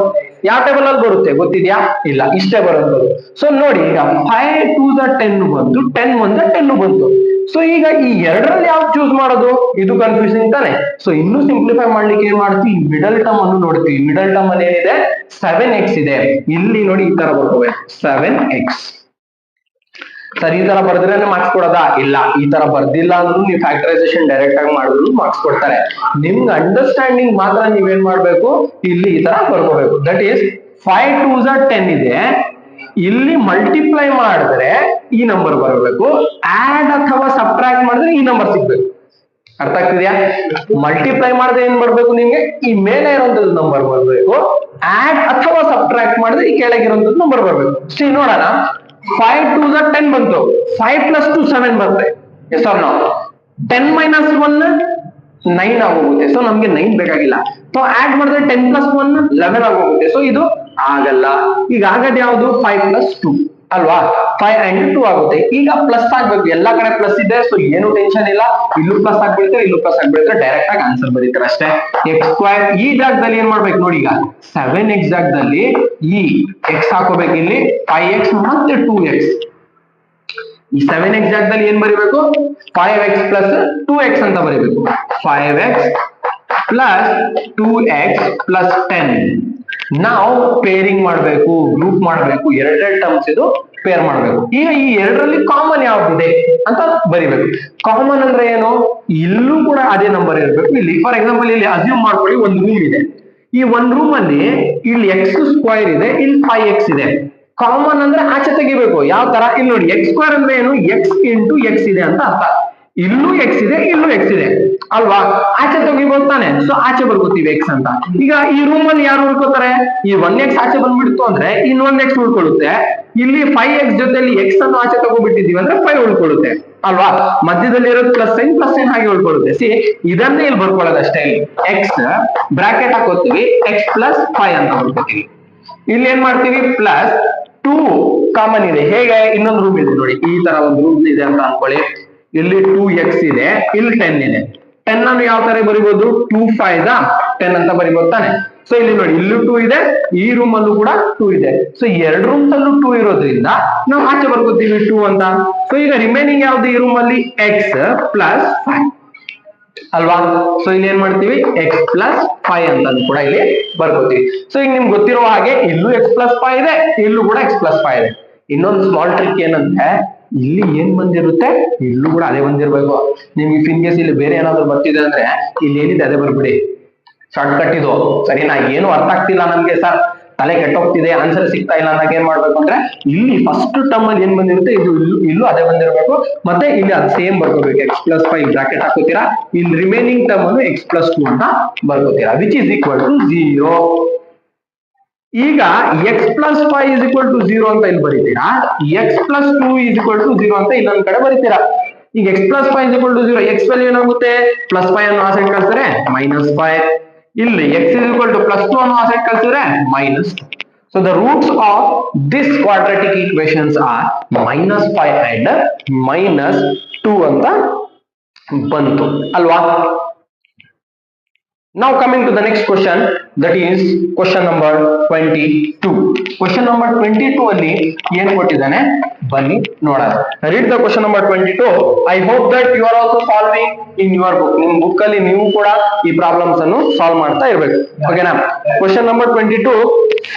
ಯಾವ ಟೇಬಲ್ ಅಲ್ಲಿ ಬರುತ್ತೆ ಗೊತ್ತಿದ್ಯಾ, ಇಲ್ಲ, ಇಷ್ಟೇ ಬರೋದು. ಸೊ ನೋಡಿ, ಈಗ 5 2s are 10 ಬಂತು, 10 1s are 10 ಬಂತು. ಸೊ ಈಗ ಈ ಎರಡರಲ್ಲಿ ಯಾವ್ದು ಚೂಸ್ ಮಾಡೋದು, ಇದು ಕನ್ಫ್ಯೂಸಿಂಗ್ ತಾನೆ. ಸೊ ಇನ್ನು ಸಿಂಪ್ಲಿಫೈ ಮಾಡ್ಲಿಕ್ಕೆ ಏನ್ ಮಾಡ್ತೀವಿ, ಮಿಡಲ್ ಟರ್ಮ್ ಅನ್ನು ನೋಡ್ತೀವಿ. ಮಿಡಲ್ ಟರ್ಮ್ ಅಲ್ಲಿ ಏನಿದೆ, 7x ಇದೆ. ಇಲ್ಲಿ ನೋಡಿ ಈ ತರ ಬರ್ತವೆ 7x. ಸರ್ ಈ ತರ ಬರ್ದ್ರೆ ಮಾರ್ಕ್ಸ್ ಕೊಡೋದಾ, ಇಲ್ಲ, ಈ ತರ ಬರ್ದಿಲ್ಲ ಅಂದ್ರೂ ನೀವು ಫ್ಯಾಕ್ಟರೈಸೇಷನ್ ಡೈರೆಕ್ಟ್ ಆಗಿ ಮಾಡಿದ್ರು ಮಾರ್ಕ್ಸ್ ಕೊಡ್ತಾರೆ. ನಿಮ್ಗೆ ಅಂಡರ್ಸ್ಟ್ಯಾಂಡಿಂಗ್ ಮಾತ್ರ ನೀವೇನ್ ಮಾಡ್ಬೇಕು, ಇಲ್ಲಿ ಈ ತರ ಬರ್ಕೋಬೇಕು. ದಟ್ ಈಸ್ 5 2s are 10 ಇದೆ, ಇಲ್ಲಿ ಮಲ್ಟಿಪ್ಲೈ ಮಾಡಿದ್ರೆ ಈ ನಂಬರ್ ಬರಬೇಕು, ಆಡ್ ಅಥವಾ ಸಬ್ಟ್ರಾಕ್ಟ್ ಮಾಡಿದ್ರೆ ಈ ನಂಬರ್ ಸಿಗ್ಬೇಕು. ಅರ್ಥ ಆಗ್ತಿದ್ಯಾ? ಮಲ್ಟಿಪ್ಲೈ ಮಾಡಿದ್ರೆ ಏನ್ ಬರ್ಬೇಕು ನಿಮ್ಗೆ, ಈ ಮೇಲೆ ಇರುವಂತದ್ದು ನಂಬರ್ ಬರ್ಬೇಕು. ಆಡ್ ಅಥವಾ ಸಬ್ಟ್ರಾಕ್ಟ್ ಮಾಡಿದ್ರೆ ಈ ಕೆಳಗಿರುವಂತದ್ದು ನಂಬರ್ ಬರ್ಬೇಕು. ಸಿ ನೋಡೋಣ, 5 2s are 10 ಬಂತು, 5 plus 2 7 ಬರುತ್ತೆ. S R no? 10 minus 1 9 ಆಗೋಗುತ್ತೆ. ಸೊ ನಮ್ಗೆ 9 ಬೇಕಾಗಿಲ್ಲ. ಸೊ ಆಡ್ ಮಾಡಿದ್ರೆ 10 plus 1 11 ಆಗೋಗುತ್ತೆ. ಸೊ ಇದು ಆಗಲ್ಲ. ಈಗ ಆಗದ್ ಯಾವ್ದು, 5 plus 2 ಅಲ್ವಾ. 5 and 2 ಆಗುತ್ತೆ. ಈಗ ಪ್ಲಸ್ ಆಗ್ಬೇಕು, ಎಲ್ಲಾ ಕಡೆ ಪ್ಲಸ್ ಇದೆ. ಸೊ ಏನು ಟೆನ್ಷನ್ ಇಲ್ಲ, ಇಲ್ಲೂ ಪ್ಲಸ್ ಆಗ್ಬಿಡ್ತಾರೆ, ಇಲ್ಲೂ ಪ್ಲಸ್ ಆಗ್ಬಿಡ್ತಾರೆ, ಡೈರೆಕ್ಟ್ ಆಗಿ ಆನ್ಸರ್ ಬರೀತಾರೆ ಅಷ್ಟೇ. ಎಕ್ಸ್ ಸ್ಕ್ವೇರ್ ಈ ಜಾಗದಲ್ಲಿ ಏನ್ ಮಾಡ್ಬೇಕು ನೋಡಿ, ಈಗ 7x ಜಾಗದಲ್ಲಿ ಈ ಎಕ್ಸ್ ಹಾಕೋಬೇಕು. ಇಲ್ಲಿ 5x ಮತ್ತೆ 2x. ಈ 7x ಜಾಗದಲ್ಲಿ ಏನ್ ಬರಿಬೇಕು, 5x ಪ್ಲಸ್ 2x ಅಂತ ಬರಿಬೇಕು. 5x plus 2x plus 10. ನಾವು ಪೇರಿಂಗ್ ಮಾಡಬೇಕು, ಗ್ರೂಪ್ ಮಾಡಬೇಕು, ಎರಡೆರಡು ಟರ್ಮ್ಸ್ ಇದು ಪೇರ್ ಮಾಡಬೇಕು. ಈಗ ಈ ಎರಡರಲ್ಲಿ ಕಾಮನ್ ಯಾವ್ದಿದೆ ಅಂತ ಬರಿಬೇಕು. ಕಾಮನ್ ಅಂದ್ರೆ ಏನು, ಇಲ್ಲೂ ಕೂಡ ಅದೇ ನಂಬರ್ ಇರಬೇಕು. ಇಲ್ಲಿ ಫಾರ್ ಎಕ್ಸಾಂಪಲ್ ಇಲ್ಲಿ ಅಸ್ಯೂಮ್ ಮಾಡ್ಕೊಳ್ಳಿ, ಒಂದು ರೂಮ್ ಇದೆ. ಈ ಒಂದ್ ರೂಮ್ ಅಲ್ಲಿ ಇಲ್ಲಿ ಎಕ್ಸ್ ಸ್ಕ್ವೇರ್ ಇದೆ, ಇಲ್ಲಿ 5x ಇದೆ. ಕಾಮನ್ ಅಂದ್ರೆ ಆಚೆ ತೆಗಿಬೇಕು. ಯಾವ ತರ, ಇಲ್ಲಿ ನೋಡಿ, ಎಕ್ಸ್ ಸ್ಕ್ವೇರ್ ಅಂದ್ರೆ ಏನು, ಎಕ್ಸ್ ಇಂಟು ಎಕ್ಸ್ ಇದೆ ಅಂತ ಅರ್ಥ. ಇಲ್ಲೂ ಎಕ್ಸ್ ಇದೆ, ಇಲ್ಲೂ ಎಕ್ಸ್ ಇದೆ ಅಲ್ವಾ, ಆಚೆ ತೆಗಿಬಹುದು ತಾನೆ. ಸೊ ಆಚೆ ಬರ್ಕೋತೀವಿ ಎಕ್ಸ್ ಅಂತ. ಈಗ ಈ ರೂಮ್ ಅಲ್ಲಿ ಯಾರು ಉಳ್ಕೋತಾರೆ, ಈ 1x ಆಚೆ ಬಂದ್ಬಿಡ್ತು ಅಂದ್ರೆ ಇನ್ನೊಂದ್ ಎಕ್ಸ್ ಉಳ್ಕೊಳ್ಳುತ್ತೆ. ಇಲ್ಲಿ 5x ಜೊತೆಲಿ ಎಕ್ಸ್ ಅನ್ನು ಆಚೆ ತಗೋಬಿಟ್ಟಿದೀವಿ ಅಂದ್ರೆ 5 ಉಳ್ಕೊಳ್ಳುತ್ತೆ ಅಲ್ವಾ. ಮಧ್ಯದಲ್ಲಿ ಇರೋದು ಪ್ಲಸ್ ಸೈನ್ ಹಾಗೆ ಉಳ್ಕೊಳ್ಳುತ್ತೆ. ಸಿ ಇದನ್ನೇ ಇಲ್ಲಿ ಬರ್ಕೊಳ್ಳೋದು ಅಷ್ಟೇ. ಎಕ್ಸ್ ಬ್ರಾಕೆಟ್ ಹಾಕೋತೀವಿ, ಎಕ್ಸ್ ಪ್ಲಸ್ 5 ಅಂತ ಬರ್ಕೋತೀವಿ. ಇಲ್ಲಿ ಏನ್ ಮಾಡ್ತೀವಿ, ಪ್ಲಸ್ 2 ಕಾಮನ್ ಇದೆ. ಹೇಗೆ, ಇನ್ನೊಂದು ರೂಮ್ ಇದೆ ನೋಡಿ, ಈ ತರ ಒಂದು ರೂಮ್ ಇದೆ ಅಂತ ಅನ್ಕೊಳ್ಳಿ. ಇಲ್ಲಿ 2x ಇದೆ, ಇಲ್ಲಿ 10 ಇದೆ. 10 ಅನ್ನು ಯಾವ ತರ ಬರಿಬಹುದು, 2 5s 10 ಅಂತ ಬರಿಬಹುದು ತಾನೆ. ಸೊ ಇಲ್ಲಿ ನೋಡಿ, ಇಲ್ಲೂ 2 ಇದೆ, ಈ ರೂಮ್ ಅಲ್ಲೂ ಕೂಡ 2 ಇದೆ. ಸೊ ಎರಡು ರೂಮ್ಸ್ ಅಲ್ಲೂ 2 ಇರೋದ್ರಿಂದ ನಾವು ಆಚೆ ಬರ್ಕೋತೀವಿ 2 ಅಂತ. ಸೊ ಈಗ ರಿಮೈನಿಂಗ್ ಯಾವ್ದು ಈ ರೂಮ್ ಅಲ್ಲಿ, x ಪ್ಲಸ್ 5 ಅಲ್ವಾ. ಸೊ ಇಲ್ಲಿ ಏನ್ ಮಾಡ್ತೀವಿ, x ಪ್ಲಸ್ 5 ಅಂತ ಕೂಡ ಇಲ್ಲಿ ಬರ್ಕೋತೀವಿ. ಸೊ ಈಗ ನಿಮ್ಗೆ ಗೊತ್ತಿರೋ ಹಾಗೆ ಇಲ್ಲೂ x ಪ್ಲಸ್ 5 ಇದೆ, ಇಲ್ಲೂ ಕೂಡ x ಪ್ಲಸ್ 5 ಇದೆ. ಇನ್ನೊಂದು ಸ್ಮಾಲ್ ಟ್ರಿಕ್ ಏನಂದ್ರೆ, ಇಲ್ಲಿ ಏನ್ ಬಂದಿರುತ್ತೆ ಇಲ್ಲೂ ಕೂಡ ಅದೇ ಬಂದಿರ್ಬೇಕು. ನಿಮ್ಗೆ ಇಫ್ ಇನ್ ಕೇಸ್ ಇಲ್ಲಿ ಬೇರೆ ಏನಾದ್ರು ಬರ್ತಿದೆ ಅಂದ್ರೆ ಇಲ್ಲಿ ಏನಿದೆ ಅದೇ ಬರ್ಬಿಡಿ. ಶಾರ್ಟ್ ಕಟ್ ಇದು, ಸರಿನಾ. ಏನು ಅರ್ಥ ಆಗ್ತಿಲ್ಲ ನಮ್ಗೆ ಸರ್, ತಲೆ ಕೆಟ್ಟೋಗ್ತಿದೆ, ಆನ್ಸರ್ ಸಿಗ್ತಾ ಇಲ್ಲ ಅಂದಾಗ ಏನ್ ಮಾಡ್ಬೇಕು ಅಂದ್ರೆ, ಇಲ್ಲಿ ಫಸ್ಟ್ ಟರ್ಮ್ ಅಲ್ಲಿ ಏನ್ ಬಂದಿರುತ್ತೆ ಇದು ಇಲ್ಲೂ ಅದೇ ಬಂದಿರಬೇಕು. ಮತ್ತೆ ಇಲ್ಲಿ ಅದು ಸೇಮ್ ಬರ್ಕೋಬೇಕು. ಎಕ್ಸ್ ಪ್ಲಸ್ 5 ಬ್ರಾಕೆಟ್ ಹಾಕೋತೀರಾ, ಇಲ್ಲಿ ರಿಮೈನಿಂಗ್ ಟರ್ಮ್ ಅನ್ನು x ಪ್ಲಸ್ 2 ಅಂತ ಬರ್ಕೋತೀರಾ, ವಿಚ್ ಇಸ್ ಈಕ್ವಲ್ ಟು 0. ಈಗ x plus 5 is equal to 0 ಅಂತ ಇಲ್ಲಿ ಬರೀತೀರಾ, x plus 2 is equal to 0 ಅಂತ ಇನ್ನೊಂದ್ ಕಡೆ ಬರೀತೀರಾ. ಈಗ x plus 5 is equal to 0, x value ಏನಾಗುತ್ತೆ, ಪ್ಲಸ್ 5 ಅನ್ನು ಆ ಸೈಡ್ ಕಳ್ಸಿದ್ರೆ -5. ಇಲ್ಲಿ x is equal to plus 2 ಅನ್ನು ಆ ಸೈಡ್ ಕಳ್ಸಿದ್ರೆ -2. So the roots of this quadratic equations are -5 and -2 ಅಂತ ಬಂತು ಅಲ್ವಾ. Now coming to the next question, that is question number 22. Question number 22 ಅಲ್ಲಿ ಏನ್ ಕೊಟ್ಟಿದ್ದಾನೆ ಬನ್ನಿ ನೋಡೋಣ. Read the question number 22. I hope that you are also solving in your book. ನಿಮ್ಮ book ಅಲ್ಲಿ ನೀವು ಕೂಡ ಈ ಪ್ರಾಬ್ಲಮ್ಸ್ ಅನ್ನು ಸಾಲ್ವ್ ಮಾಡ್ತಾ ಇರಬೇಕು. ಓಕೆನಾ? Question number 22.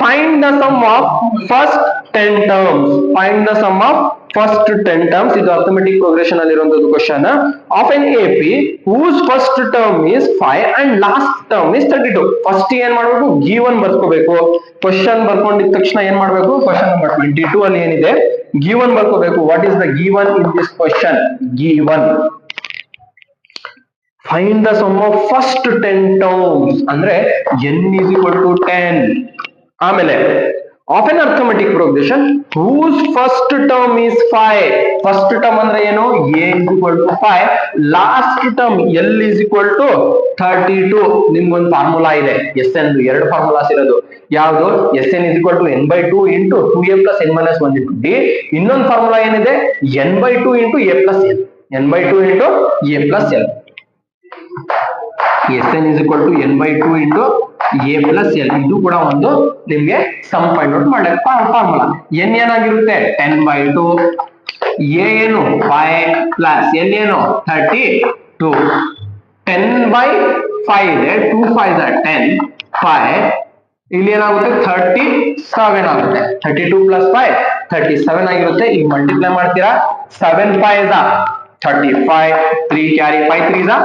Find the sum of first 10 terms. Find the sum of first 10 terms. ಇದು arithmetic progression ಅಲ್ಲಿ ಇರುವಂತದ್ದು question of an AP whose first term is 5 and last term is 32. First ಏನ್ ಮಾಡಬೇಕು, given ಬರ್ಕೋಬೇಕು. Question ಬರ್ಕೊಂಡಿದ ತಕ್ಷಣ ಏನ್ ಮಾಡಬೇಕು, question number 22 ಅಲ್ಲಿ ಏನಿದೆ given ಬರ್ಕೋಬೇಕು. What is the given in this question? Given find the sum of first 10 terms ಅಂದ್ರೆ n is equal to 10. ಆಮೇಲೆ of an arithmetic progression whose first term is 5. first term ಅಂದ್ರೆ ಏನು, a is equal to 5. last term l is equal to 32. ನಿಮ್ಗೊಂದು formula ಇದೆ SN, ಎರಡು formulas ಇರೋದು. ಯಾವುದು? SN is equal to n by 2 into 2a plus n minus 1 into d. ಇನ್ನೊಂದು formula ಏನಿದೆ, n by 2 into a plus l. n by 2 into a plus l. SN is equal to n by 2 into a plus l. ಇದು ಕೂಡ ಒಂದು ನಿಮ್ಗೆ some find out ಮಾಡಲಿಕ್ಕೆ formula. n ಏನಾಗಿರುತ್ತೆ 10 by 2, a ಏನು 5 plus l ಏನು 32. 10 by 5 ಇದೆ, 2 5 10, 5 ಇಲ್ಲಿ ಏನಾಗುತ್ತೆ 37 ಆಗುತ್ತೆ. 32 plus 5 37 ಆಗಿರುತ್ತೆ. ಈಗ ಮಲ್ಟಿಪ್ಲೈ ಮಾಡ್ತೀರಾ, 7 5 35, 3 ಕ್ಯಾರಿ 5 3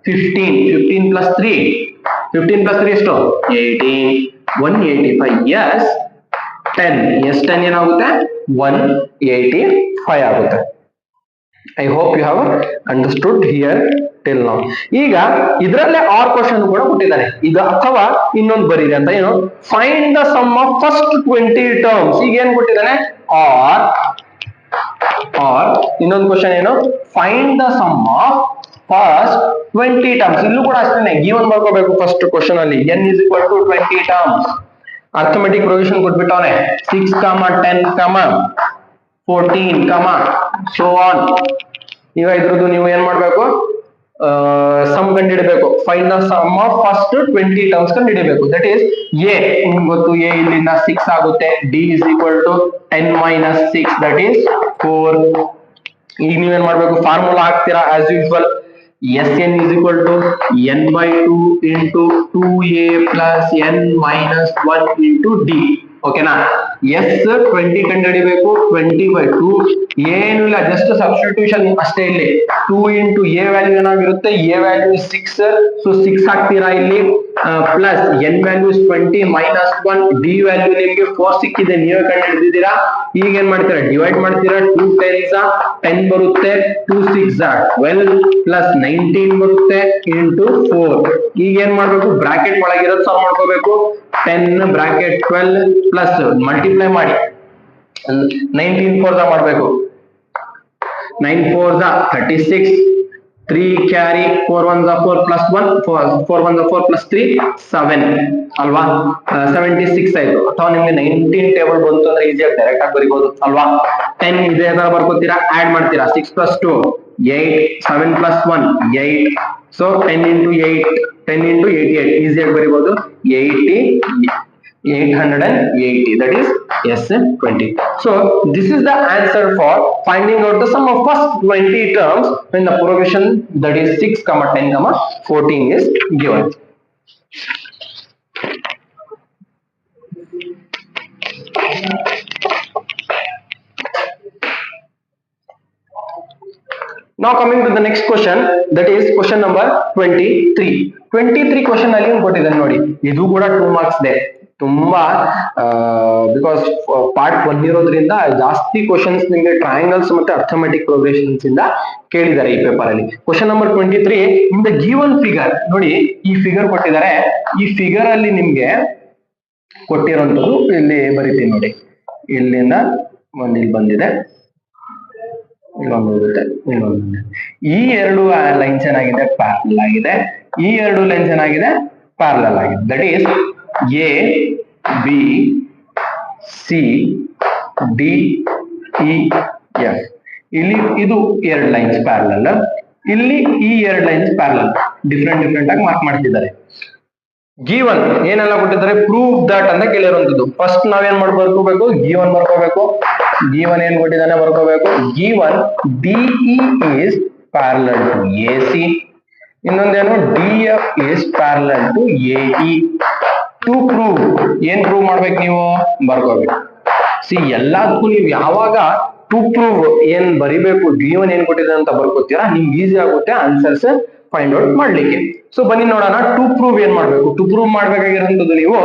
15, 15 plus 3, 15 plus 3 ಎಷ್ಟು 18, 185. yes 10, yes 10 ಏನಾಗುತ್ತೆ 185 ಆಗುತ್ತೆ. I hope you have understood here till now. ಈಗ ಇದರಲ್ಲೇ ಆರ್ ಕ್ವಶನ್ ಕೂಡ ಕೊಟ್ಟಿದ್ದಾರೆ. ಈಗ ಅಥವಾ ಇನ್ನೊಂದು ಬರೀರಿ ಅಂತ ಏನು, find the sum of first 20 terms. ಈಗ ಏನ್ ಕೊಟ್ಟಿದ್ದಾನೆ, ಆರ್ ಇನ್ನೊಂದು ಕ್ವಶನ್ ಏನು, find the sum of first 20 terms. ಇಲ್ಲೂ ಕೂಡ ಅಷ್ಟೇ given ಬರ್ಕೋಬೇಕು. ಫಸ್ಟ್ ಕ್ವಶನ್ ಅಲ್ಲಿ n is equal to 20 terms. Arithmetic progression ಕೊಟ್ಬಿಟ್ಟವನೆ 6, 10, 14, so on. ಈಗ ಇದ್ರದ್ದು ನೀವು ಏನ್ ಮಾಡ್ಬೇಕು, ಸಮ್ ಕಂಡುಹಿಡಬೇಕು. Find the sum of first 20 terms ಕಂಡುಹಿಡಬೇಕು. ದಟ್ ಈಸ್ a ನಿಮ್ಗೆ ಗೊತ್ತು, a ಇಲ್ಲಿಂದ 6 ಆಗುತ್ತೆ. d is equal to 10 minus 6, that is 4. ಈಗ ನೀವೇನ್ ಮಾಡ್ಬೇಕು, ಫಾರ್ಮುಲಾ ಹಾಕ್ತೀರಾ as usual. Sn is equal to n by 2 into 2a plus n minus 1 into d. ಓಕೆನಾ? s 20 ಕಂಡುಹಿಡಿಬೇಕು. 20 by 2 ಏನು ಇಲ್ಲ, ಜಸ್ಟ್ ಸಬ್ಸ್ಟಿಟ್ಯೂಷನ್ ಅಷ್ಟೇ. ಇಲ್ಲಿ 2 into a ವ್ಯಾಲ್ಯೂ ಏನಾಗಿರುತ್ತೆ, a ವ್ಯಾಲ್ಯೂ 6, ಸೊ 6 ಹಾಕ್ತೀರಾ ಇಲ್ಲಿ, plus n value 20 minus 1, d value ನಿಮಗೆ 4 ಸಿಕ್ಕಿದೆ, ನೀವೇ ಕಂಡುಹಿಡಿದಿದ್ದೀರಾ. ಈಗ ಏನ್ ಮಾಡ್ತೀರಾ, ಡಿವೈಡ್ ಮಾಡ್ತೀರಾ. 2 10s 10 ಬರುತ್ತೆ, 2 6 12 ಪ್ಲಸ್ 19 ಬರುತ್ತೆ ಇಂಟು 4. ಈಗ ಏನ್ ಮಾಡ್ಬೇಕು, ಬ್ರಾಕೆಟ್ ಒಳಗಿರೋದು ಸಾಲ್ವ್ ಮಾಡ್ಕೋಬೇಕು. 10 ಬ್ರಾಕೆಟ್ 12 ಪ್ಲಸ್ ಮಲ್ಟಿಪ್ಲೈ ಮಾಡಿ 19 4 ಮಾಡ್ಬೇಕು. 9 4 36, 3 ಕ್ಯಾರಿ 4 1 4 plus 1, 4 1 4 plus 3 7 ಅಲ್ವಾ, 76 ಆಯ್ತು. ಅಥವಾ ನಿಮ್ಗೆ 19 ಟೇಬಲ್ ಬಂತು ಅಂದ್ರೆ ಈಸಿಯಾಗಿ ಡೈರೆಕ್ಟ್ ಆಗಿ ಬರಿಬಹುದು ಅಲ್ವಾ. 10 ಇದೇ ತರ ಬರ್ಕೋತೀರಾ, ಆಡ್ ಮಾಡ್ತೀರಾ. 6 plus 2 8, 7 plus 1 8, so 10 into 8, 10 into 88 ಈಸಿಯಾಗಿ ಬರಿಬಹುದು. 880, that is S20. So this is the answer for finding out the sum of first 20 terms when the progression, that is 6, 10, 14 is given. Now coming to the next question, that is question number 23. 23 question ಅಲ್ಲಿ ಕೊಟ್ಟಿದ್ದಾನೆ ನೋಡಿ. ಇದು ಕೂಡ 2 marks ಇದೆ. ತುಂಬಾ because part 1 ಇರೋದ್ರಿಂದ ಜಾಸ್ತಿ questions ನಿಮಗೆ ಟ್ರಯಾಂಗಲ್ಸ್ ಮತ್ತೆ ಅರ್ಥಮೆಟಿಕ್ ಪ್ರೋಗ್ರೆಷನ್ಸ್ ಇಂದ ಕೇಳಿದ್ದಾರೆ ಈ ಪೇಪರ್ ಅಲ್ಲಿ. Question number 23 in the given figure. ನೋಡಿ ಈ ಫಿಗರ್ ಕೊಟ್ಟಿದ್ದಾರೆ. ಈ ಫಿಗರ್ ಅಲ್ಲಿ ನಿಮ್ಗೆ ಕೊಟ್ಟಿರೋಂಥದ್ದು ಇಲ್ಲಿ ಬರೀತೀನಿ ನೋಡಿ. ಇಲ್ಲಿಂದ ಇಲ್ಲಿ ಬಂದಿದೆ, ಇಲ್ಲೊಂದು ಹೋಗುತ್ತೆ, ಇನ್ನೊಂದು. ಈ ಎರಡು ಲೈನ್ಸ್ ಏನಾಗಿದೆ, ಪ್ಯಾರಲಲ್ ಆಗಿದೆ. ಈ ಎರಡು ಲೈನ್ಸ್ ಏನಾಗಿದೆ, ಪ್ಯಾರಲಲ್ ಆಗಿದೆ. That is A B C D E F. ಇಲ್ಲಿ ಇದು ಎರಡು ಲೈನ್ಸ್ ಪ್ಯಾರಲಲ್, ಇಲ್ಲಿ ಈ ಎರಡು ಲೈನ್ಸ್ ಪ್ಯಾರಲಲ್. ಡಿಫ್ರೆಂಟ್ ಆಗಿ ಮಾರ್ಕ್ ಮಾಡ್ತಿದ್ದಾರೆ. ಗಿವನ್ ಏನೆಲ್ಲ ಕೊಟ್ಟಿದ್ದಾರೆ, ಪ್ರೂವ್ ದಟ್ ಅಂತ ಕೇಳಿರುವಂತದ್ದು. ಫಸ್ಟ್ ನಾವೇನ್ ಬರ್ಕೋಬೇಕು, ಗಿವನ್ ಬರ್ಕೋಬೇಕು. ಗಿವನ್ ಏನ್ ಕೊಟ್ಟಿದ್ದಾನೆ ಬರ್ಕೋಬೇಕು. Given DE is parallel to AC, ಇನ್ನೊಂದೇನು DF is parallel to AE. To prove ಏನ್ ಪ್ರೂವ್ ಮಾಡ್ಬೇಕು ನೀವು ಬರ್ಕೋಬೇಕು. ಎಲ್ಲದಕ್ಕೂ ನೀವು ಯಾವಾಗ ಟು ಪ್ರೂವ್ ಏನ್ ಬರಿಬೇಕು, ಗಿವನ್ ಏನ್ ಕೊಟ್ಟಿದೆ ಅಂತ ಬರ್ಕೋತೀರಾ, ನಿಮ್ಗೆ ಈಸಿ ಆಗುತ್ತೆ ಆನ್ಸರ್ಸ್ ಫೈಂಡ್ ಔಟ್ ಮಾಡ್ಲಿಕ್ಕೆ. ಸೊ ಬನ್ನಿ ನೋಡೋಣ, ಟು ಪ್ರೂವ್ ಏನ್ ಮಾಡ್ಬೇಕು. ಟು ಪ್ರೂವ್ ಮಾಡ್ಬೇಕಾಗಿರೋದು ನೀವು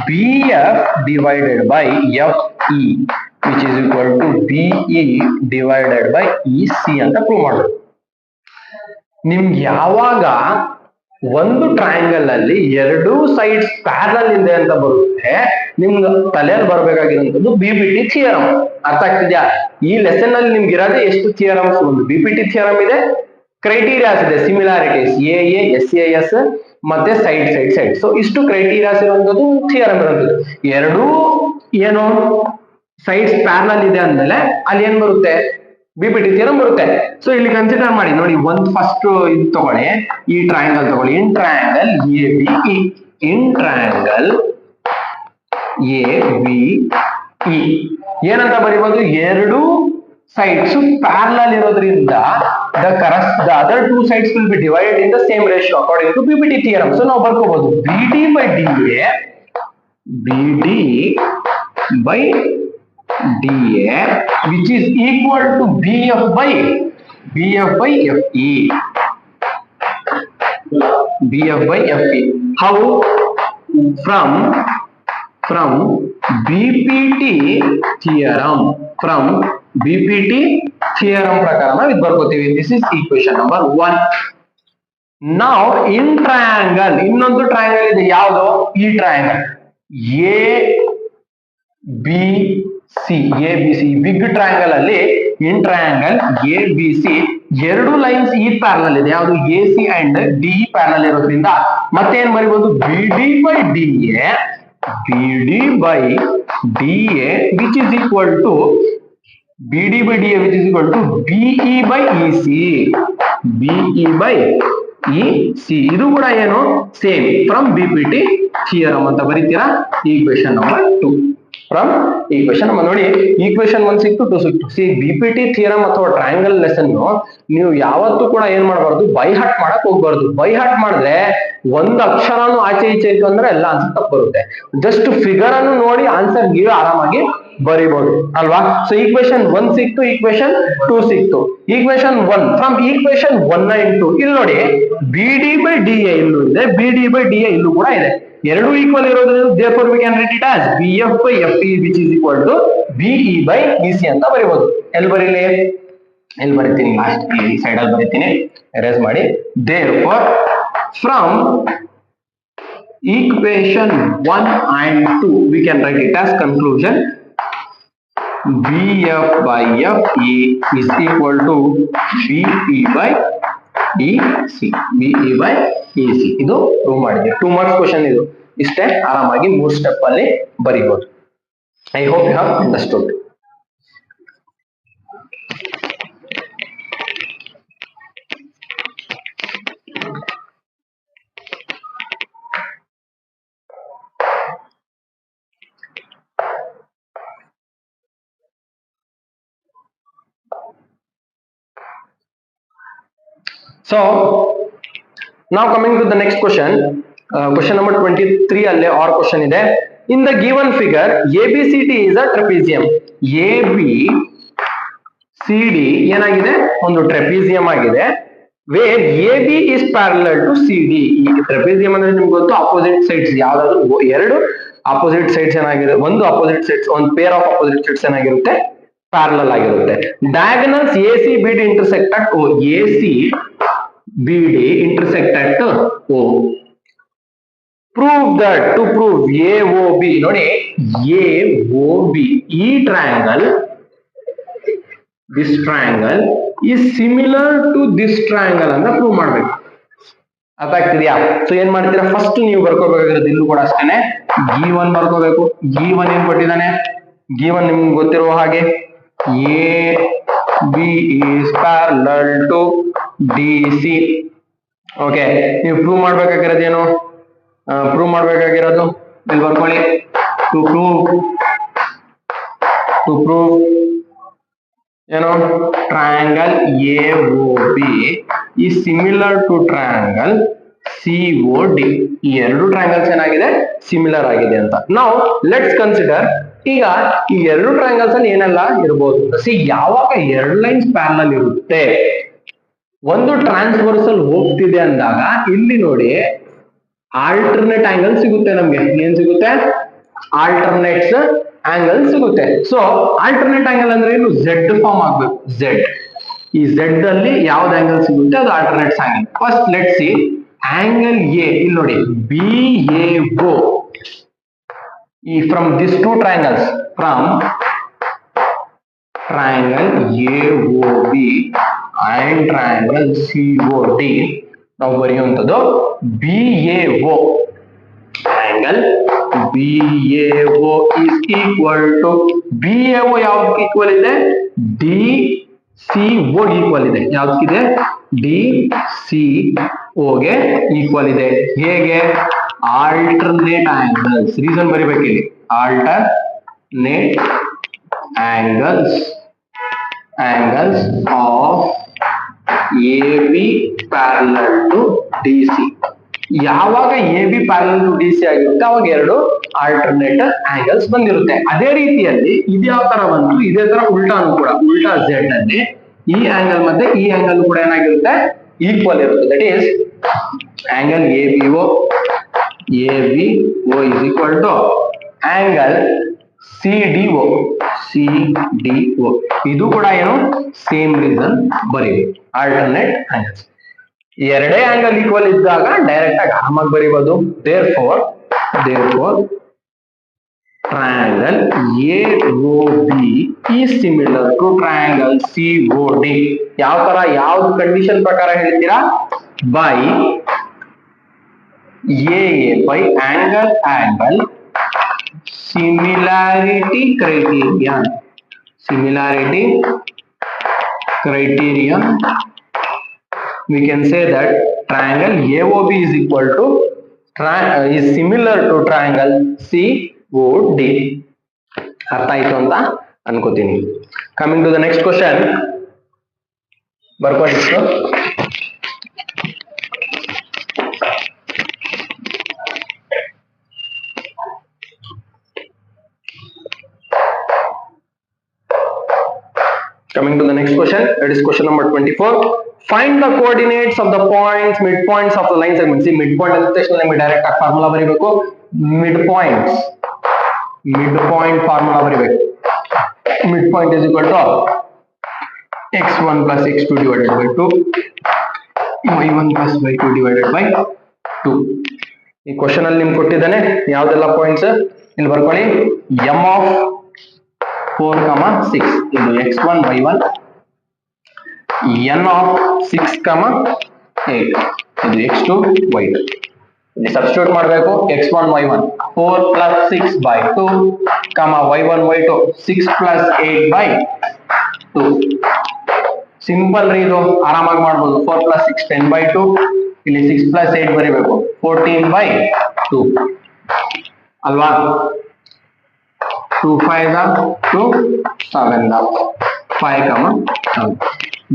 B F divided by F E which is equal to BE divided by E C ಅಂತ ಪ್ರೂವ್ ಮಾಡ್ಬೇಕು. ನಿಮ್ಗೆ ಯಾವಾಗ ಒಂದು ಟ್ರಯಾಂಗಲ್ ಅಲ್ಲಿ ಎರಡು ಸೈಡ್ಸ್ ಪ್ಯಾರಲಲ್ ಇದೆ ಅಂತ ಬರುತ್ತೆ, ನಿಮ್ಗೆ ತಲೆಯಲ್ಲಿ ಬರ್ಬೇಕಾಗಿರುವಂತದ್ದು ಬಿಪಿಟಿ ಥಿಯರಮ್. ಅರ್ಥ ಆಗ್ತಿದ್ಯಾ? ಈ ಲೆಸನ್ ಅಲ್ಲಿ ನಿಮ್ಗೆ ಇರೋದೇ ಎಷ್ಟು ಥಿಯರಮ್ಸ್, ಒಂದು ಬಿಪಿಟಿ ಥಿಯರಮ್ ಇದೆ, ಕ್ರೈಟೀರಿಯಾಸ್ ಇದೆ, ಸಿಮಿಲಾರಿಟೀಸ್ ಎಸ್ ಎ ಎಸ್ ಮತ್ತೆ ಸೈಡ್. ಸೊ ಇಷ್ಟು ಕ್ರೈಟೀರಿಯಾಸ್ ಇರುವಂತದ್ದು ಥಿಯರಮ್ ಇರುವಂತದ್ದು. ಎರಡೂ ಏನು ಸೈಡ್ಸ್ ಪ್ಯಾರಲಲ್ ಇದೆ ಅಂದ್ಮೇಲೆ ಅಲ್ಲಿ ಏನ್ ಬರುತ್ತೆ, ಬಿಪಿಟಿ ಥಿಯರಮ್ ಬರುತ್ತೆ. ಸೊ ಇಲ್ಲಿ ಕನ್ಸಿಡರ್ ಮಾಡಿ ನೋಡಿ, ಒಂದು ಫಸ್ಟ್ ಇದು ತಗೊಳ್ಳಿ, ಈ ಟ್ರಯಾಂಗಲ್ ತಗೊಳ್ಳಿ. In triangle A B E, in triangle A B E ಏನಂತ ಬರೀಬಹುದು, ಎರಡು sides parallel ಇರೋದ್ರಿಂದ the other two sides will be divided in the same ratio according to BPT theorem. So ನಾವು ಬರ್ಕೋಬಹುದು BD by DA which is equal to BF by FE. BF by FE. How? From BPT theorem. From BPT theorem ಪ್ರಕಾರ ನಾವು ಇದು ಬರ್ಕೋತೀವಿ. This is equation number 1. Now in triangle, ಇನ್ನೊಂದು triangle ಇದೆ, ಯಾವುದು? ಈ triangle ABC big triangle ಅಲ್ಲಿ in triangle ABC ಎರಡು lines ಈ ಪ್ಯಾರಲಲ್ ಇದೆ, ಯಾವುದು? AC ಅಂಡ್ DE ಪ್ಯಾರಲಲ್ ಇರೋದ್ರಿಂದ ಮತ್ತೆ ಏನ್ ಬರೀಬಹುದು, BD by DA which is equal to BD by DA which is equal to BE by EC. ಇದು ಕೂಡ ಏನು ಸೇಮ್ ಫ್ರಮ್ BPT ಥಿಯರಮ್ ಅಂತ ಬರೀತೀರಾ. Equation number 2 from equation number ನೋಡಿ, ಈಕ್ವೇಶನ್ 1 ಸಿಕ್ತು, 2 ಸಿಕ್ತು. BPT ಥಿಯರಮ್ ಅಥವಾ ಟ್ರಯಾಂಗಲ್ ಲೆಸನ್ ನೀವು ಯಾವತ್ತೂ ಕೂಡ ಏನ್ ಮಾಡಬಾರ್ದು, ಬೈ ಹಾರ್ಟ್ ಮಾಡಕ್ ಹೋಗ್ಬಾರ್ದು. ಬೈ ಹಾರ್ಟ್ ಮಾಡಿದ್ರೆ ಒಂದ್ ಅಕ್ಷರನು ಆಚೆ ಈಚೆ ಇತ್ತು ಅಂದ್ರೆ ಎಲ್ಲ ಆನ್ಸರ್ ತಪ್ಪು ಬರುತ್ತೆ. ಜಸ್ಟ್ ಫಿಗರ್ ಅನ್ನು ನೋಡಿ ಆನ್ಸರ್ ನೀವು ಆರಾಮಾಗಿ ಬರೀಬಹುದು ಅಲ್ವಾ. ಸೊ ಈಕ್ವೇಶನ್ 1 ಸಿಕ್ತು, ಈಕ್ವೇಶನ್ 2 ಸಿಕ್ತು. ಈಕ್ವೇಶನ್ 1 ಫ್ರಮ್ ಈಕ್ವೇಶನ್ 1 and 2 ಇಲ್ಲಿ ನೋಡಿ, BD by DA ಇಲ್ಲೂ ಇದೆ, BD by DA ಇಲ್ಲೂ ಕೂಡ ಇದೆ. ಎರಡು ಈಕ್ವಲ್ ಇರೋದ್ರಿಂದ therefore we can write it as BF by FE which is equal to BE by EC ಅಂತ ಬರೀಬಹುದು. ಎಲ್ಲಿ ಬರೀತೀನಿ ಲಾಸ್ಟ್ ಈ ಸೈಡ್ ಅಲ್ಲಿ ಬರೀತೀನಿ, ಎರೇಸ್ ಮಾಡಿ. therefore from equation 1 and 2 we can write it as conclusion BF by FE is equal to BE by EC. ಇದು prove ಮಾಡಿದ್ವಿ. 2 marks question ಇದು. ಇಷ್ಟೇ, ಆರಾಮಾಗಿ 3 ಸ್ಟೆಪ್ ಅಲ್ಲಿ ಬರೀಬಹುದು. I hope you have understood. So now coming to the next question, question number 23 alle or question ide. In the given figure ABCD is a trapezium. ABCD ಏನಾಗಿದೆ, ಒಂದು ಟ್ರೆಪೀಸಿಯಂ ಆಗಿದೆ. where AB is parallel to CD. ಈ ಟ್ರೆಪೀಸಿಯಂ ಅಂದ್ರೆ ನಿಮ್ಗೆ ಗೊತ್ತು, opposite sides ಯಾವ್ದಾದ್ರು ಎರಡು opposite sides ಏನಾಗಿದೆ, ಒಂದು ಅಪೋಸಿಟ್ ಸೈಡ್ಸ್, ಒಂದು ಪೇರ್ ಆಫ್ ಅಪೋಸಿಟ್ ಸೈಡ್ಸ್ ಏನಾಗಿರುತ್ತೆ, ಪ್ಯಾರಲಲ್ ಆಗಿರುತ್ತೆ. Diagonals AC BD intersect at O. AC BD intersect at O. Prove that. To prove AOB ನೋಡಿ, AOB ಈ triangle, this triangle is similar to this triangle ಅಂತ prove ಮಾಡ್ಬೇಕು. ಅರ್ಥ ಆಗ್ತಿದ್ಯಾ? So ಏನ್ ಮಾಡ್ತೀರಾ, ಫಸ್ಟ್ ನೀವು ಬರ್ಕೋಬೇಕಾಗಿರೋದು ಇಲ್ಲೂ ಕೂಡ ಅಷ್ಟೇನೆ, G1 ಬರ್ಕೋಬೇಕು. G1 ಏನ್ ಕೊಟ್ಟಿದ್ದಾನೆ, G1 ನಿಮ್ಗೆ ಗೊತ್ತಿರುವ ಹಾಗೆ AB is parallel to DC. Okay, ನೀವು ಪ್ರೂವ್ ಮಾಡ್ಬೇಕಾಗಿರೋದೇನು, ಪ್ರೂವ್ ಮಾಡ್ಬೇಕಾಗಿರೋದು ಇಲ್ಲಿ ಬರ್ಕೊಳ್ಳಿ. ಟು ಪ್ರೂವ್ ಏನು, triangle AOB is similar to triangle COD. ಈ ಎರಡು ಟ್ರಯಾಂಗಲ್ಸ್ ಏನಾಗಿದೆ, ಸಿಮಿಲರ್ ಆಗಿದೆ ಅಂತ. ನಾವು ಲೆಟ್ಸ್ ಕನ್ಸಿಡರ್, ಈಗ ಈ ಎರಡು ಟ್ರಯಾಂಗಲ್ಸ್ ಅಲ್ಲಿ ಏನೆಲ್ಲ ಇರಬಹುದು. ಸಿ, ಯಾವಾಗ ಎರಡು ಲೈನ್ಸ್ ಪ್ಯಾರಲಲ್ ಇರುತ್ತೆ, ಒಂದು ಟ್ರಾನ್ಸ್ವರ್ಸಲ್ ಹೋಗ್ತಿದೆ ಅಂದಾಗ ಇಲ್ಲಿ ನೋಡಿ ಆಲ್ಟರ್ನೇಟ್ ಆಂಗಲ್ ಸಿಗುತ್ತೆ ನಮ್ಗೆ. ಏನ್ ಸಿಗುತ್ತೆ, ಆಲ್ಟರ್ನೇಟ್ಸ್ ಆಂಗಲ್ ಸಿಗುತ್ತೆ. ಸೊ ಆಲ್ಟರ್ನೇಟ್ ಆಂಗಲ್ ಅಂದ್ರೆ ಏನು, ಝೆಡ್ ಫಾರ್ಮ್ ಆಗ್ಬೇಕು. ಝೆಡ್, ಈ ಝೆಡ್ ಅಲ್ಲಿ ಯಾವ್ದು ಆಂಗಲ್ ಸಿಗುತ್ತೆ ಅದು alternates angle. First let see angle A, ಇಲ್ಲಿ ನೋಡಿ BAO, ಈ from this two triangles, from triangle AOB and triangle COD ನಾವು ಬರೆಯುವಂಥದ್ದು BAO. angle BAO is equal to, BAO ಯಾವ್ದಕ್ಕೆ ಈಕ್ವಲ್ ಇದೆ, DCO ಈಕ್ವಲ್ ಇದೆ. ಯಾವ್ದಕ್ಕಿದೆ, DCO ಗೆ ಈಕ್ವಲ್ ಇದೆ. ಹೇಗೆ, alternate angles, reason ಬರಿಬೇಕಿಲ್ಲಿ, alternate angles of AB parallel to DC. ಯಾವಾಗ AB parallel to DC ಆಗಿರುತ್ತೆ ಅವಾಗ ಎರಡು ಆಲ್ಟರ್ನೇಟ್ ಆಂಗಲ್ಸ್ ಬಂದಿರುತ್ತೆ. ಅದೇ ರೀತಿಯಲ್ಲಿ ಇದು ಯಾವ ತರ ಬಂತು, ಇದೇ ತರ ಉಲ್ಟಾನು ಕೂಡ, ಉಲ್ಟಾ Z ಅಲ್ಲಿ ಈ ಆಂಗಲ್ ಮತ್ತೆ ಈ ಆಂಗಲ್ ಕೂಡ ಏನಾಗಿರುತ್ತೆ, ಈಕ್ವಲ್ ಇರುತ್ತೆ. That is angle ABO is equal to angle CDO. ಇದು ಕೂಡ ಏನು, ಸೇಮ್ ರೀಸನ್ ಬರೀಬೇಕು, ಆಲ್ಟರ್ನೇಟ್ ಆಂಗಲ್ಸ್. ಎರಡೇ ಆಂಗಲ್ ಈಕ್ವಲ್ ಇದ್ದಾಗ ಡೈರೆಕ್ಟ್ ಆಗಿ ಆರಾಮಾಗಿ ಬರೀಬಹುದು. Therefore triangle AOB is similar to triangle COD. ಯಾವ ತರ, ಯಾವ್ದು ಕಂಡೀಷನ್ ಪ್ರಕಾರ ಹೇಳ್ತೀರಾ, by angle similarity criterion. We can say that triangle AOB is equal to is similar to triangle COD. ಅರ್ಥ ಆಯ್ತು ಅಂತ ಅನ್ಕೋತೀನಿ. Coming to the next question, ಬರ್ಕೊಂಡಿತ್ತು. Coming to the next question, that is question number 24. Find the coordinates of the points, midpoints of the line segment. See, midpoint ಅಂದ ತಕ್ಷಣ ನಿಮಗೆ direct ಆಗಿ formula ಬರೀಬೇಕು. midpoint ಫಾರ್ಮುಲಾ ಬರೀಬೇಕು. midpoint is equal to x1 plus x2 divided by 2, y1 plus y2 divided by 2. ಈ question ಅಲ್ಲಿ ನಿಮ್ಗೆ ಕೊಟ್ಟಿದ್ದಾನೆ ಯಾವ್ದೆಲ್ಲ ಪಾಯಿಂಟ್ಸ್, ಇಲ್ಲಿ ಬರ್ಕೊಳ್ಳಿ. m of 4, 6 ಇದು x1 y1, n of 6, 8 ಇದು x2 y2. ಇಲ್ಲಿ ಸಬ್ಸ್ಟಿಟ್ಯೂಟ್ ಮಾಡಬೇಕು. x1 y1 4 plus 6 by 2, y1 y2 6 plus 8 by 2. Simple ರೀ, ಇದು ಆರಾಮಾಗಿ ಮಾಡ್ಬೋದು. 4 plus 6 10 by 2, ಇಲ್ಲಿ 6 plus 8 ಬರೀಬೇಕು 14 by 2 ಅಲ್ವಾ. 2 5 2 7 5, 7.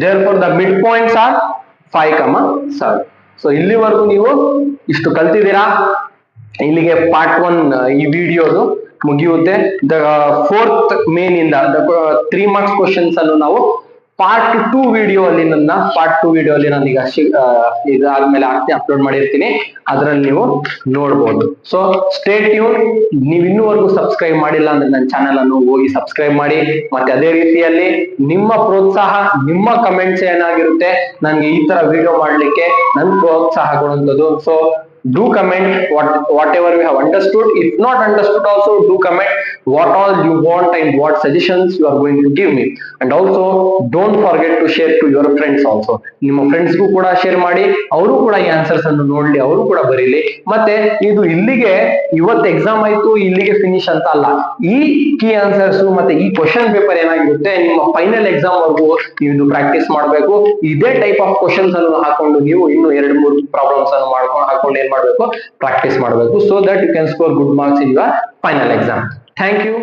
Therefore the midpoints are 5, 7. So ಇಲ್ಲಿವರೆಗೂ ನೀವು ಇಷ್ಟು ಕಲ್ತಿದ್ದೀರಾ. ಇಲ್ಲಿಗೆ ಪಾರ್ಟ್ 1 ಈ ವಿಡಿಯೋದು ಮುಗಿಯುತ್ತೆ. ದ ಫೋರ್ತ್ ಮೇನ್ ಇಂದ 3 marks ಕ್ವಶನ್ಸ್ ಅನ್ನು ನಾವು ಪಾರ್ಟ್ 2 ವಿಡಿಯೋ ಅಲ್ಲಿ ನಾನು ಈಗ ಇದಾದ್ಮೇಲೆ ಅಪ್ಲೋಡ್ ಮಾಡಿರ್ತೀನಿ, ಅದರಲ್ಲಿ ನೀವು ನೋಡ್ಬೋದು. So stay tune. ನೀವು ಇನ್ನೂವರೆಗೂ ಸಬ್ಸ್ಕ್ರೈಬ್ ಮಾಡಿಲ್ಲ ಅಂದ್ರೆ ನನ್ನ ಚಾನೆಲ್ ಅನ್ನು ಹೋಗಿ ಸಬ್ಸ್ಕ್ರೈಬ್ ಮಾಡಿ. ಮತ್ತೆ ಅದೇ ರೀತಿಯಲ್ಲಿ ನಿಮ್ಮ ಪ್ರೋತ್ಸಾಹ, ನಿಮ್ಮ ಕಮೆಂಟ್ಸ್ ಏನಾಗಿರುತ್ತೆ ನನಗೆ ಈ ತರ ವಿಡಿಯೋ ಮಾಡ್ಲಿಕ್ಕೆ ನನ್ ಪ್ರೋತ್ಸಾಹ ಕೊಡುವಂಥದ್ದು. So do comment whatever we have understood. If not understood also, do comment. what all you want and what suggestions you are going to give me. And also don't forget to share to your friends also. ನಿಮ್ಮ ಫ್ರೆಂಡ್ಸ್ಗೂ ಕೂಡ share ಮಾಡಿ, ಅವರು ಕೂಡ ಈ answers ಅನ್ನು ನೋಡ್ಲಿ, ಅವರು ಕೂಡ ಬರೀಲಿ. ಮತ್ತೆ ಇದು ಇಲ್ಲಿಗೆ ಇವತ್ತು ಎಕ್ಸಾಮ್ ಆಯ್ತು ಇಲ್ಲಿಗೆ ಫಿನಿಶ್ ಅಂತ ಅಲ್ಲ. ಈ ಕೀ ಆನ್ಸರ್ಸ್ ಮತ್ತೆ ಈ ಕ್ವಶನ್ ಪೇಪರ್ ಏನಾಗಿರುತ್ತೆ, ನಿಮ್ಮ ಫೈನಲ್ ಎಕ್ಸಾಮ್ ವರ್ಗೂ ನೀವು ಪ್ರಾಕ್ಟೀಸ್ ಮಾಡಬೇಕು. ಇದೇ ಟೈಪ್ ಆಫ್ ಕ್ವಶನ್ಸ್ ಅನ್ನು ಹಾಕೊಂಡು ನೀವು ಇನ್ನು 2-3 ಪ್ರಾಬ್ಲಮ್ಸ್ ಅನ್ನು ಹಾಕೊಂಡು ಏನ್ ಮಾಡ್ಬೇಕು, ಪ್ರಾಕ್ಟೀಸ್ ಮಾಡಬೇಕು. So that you can score good marks in your final exam. Thank you.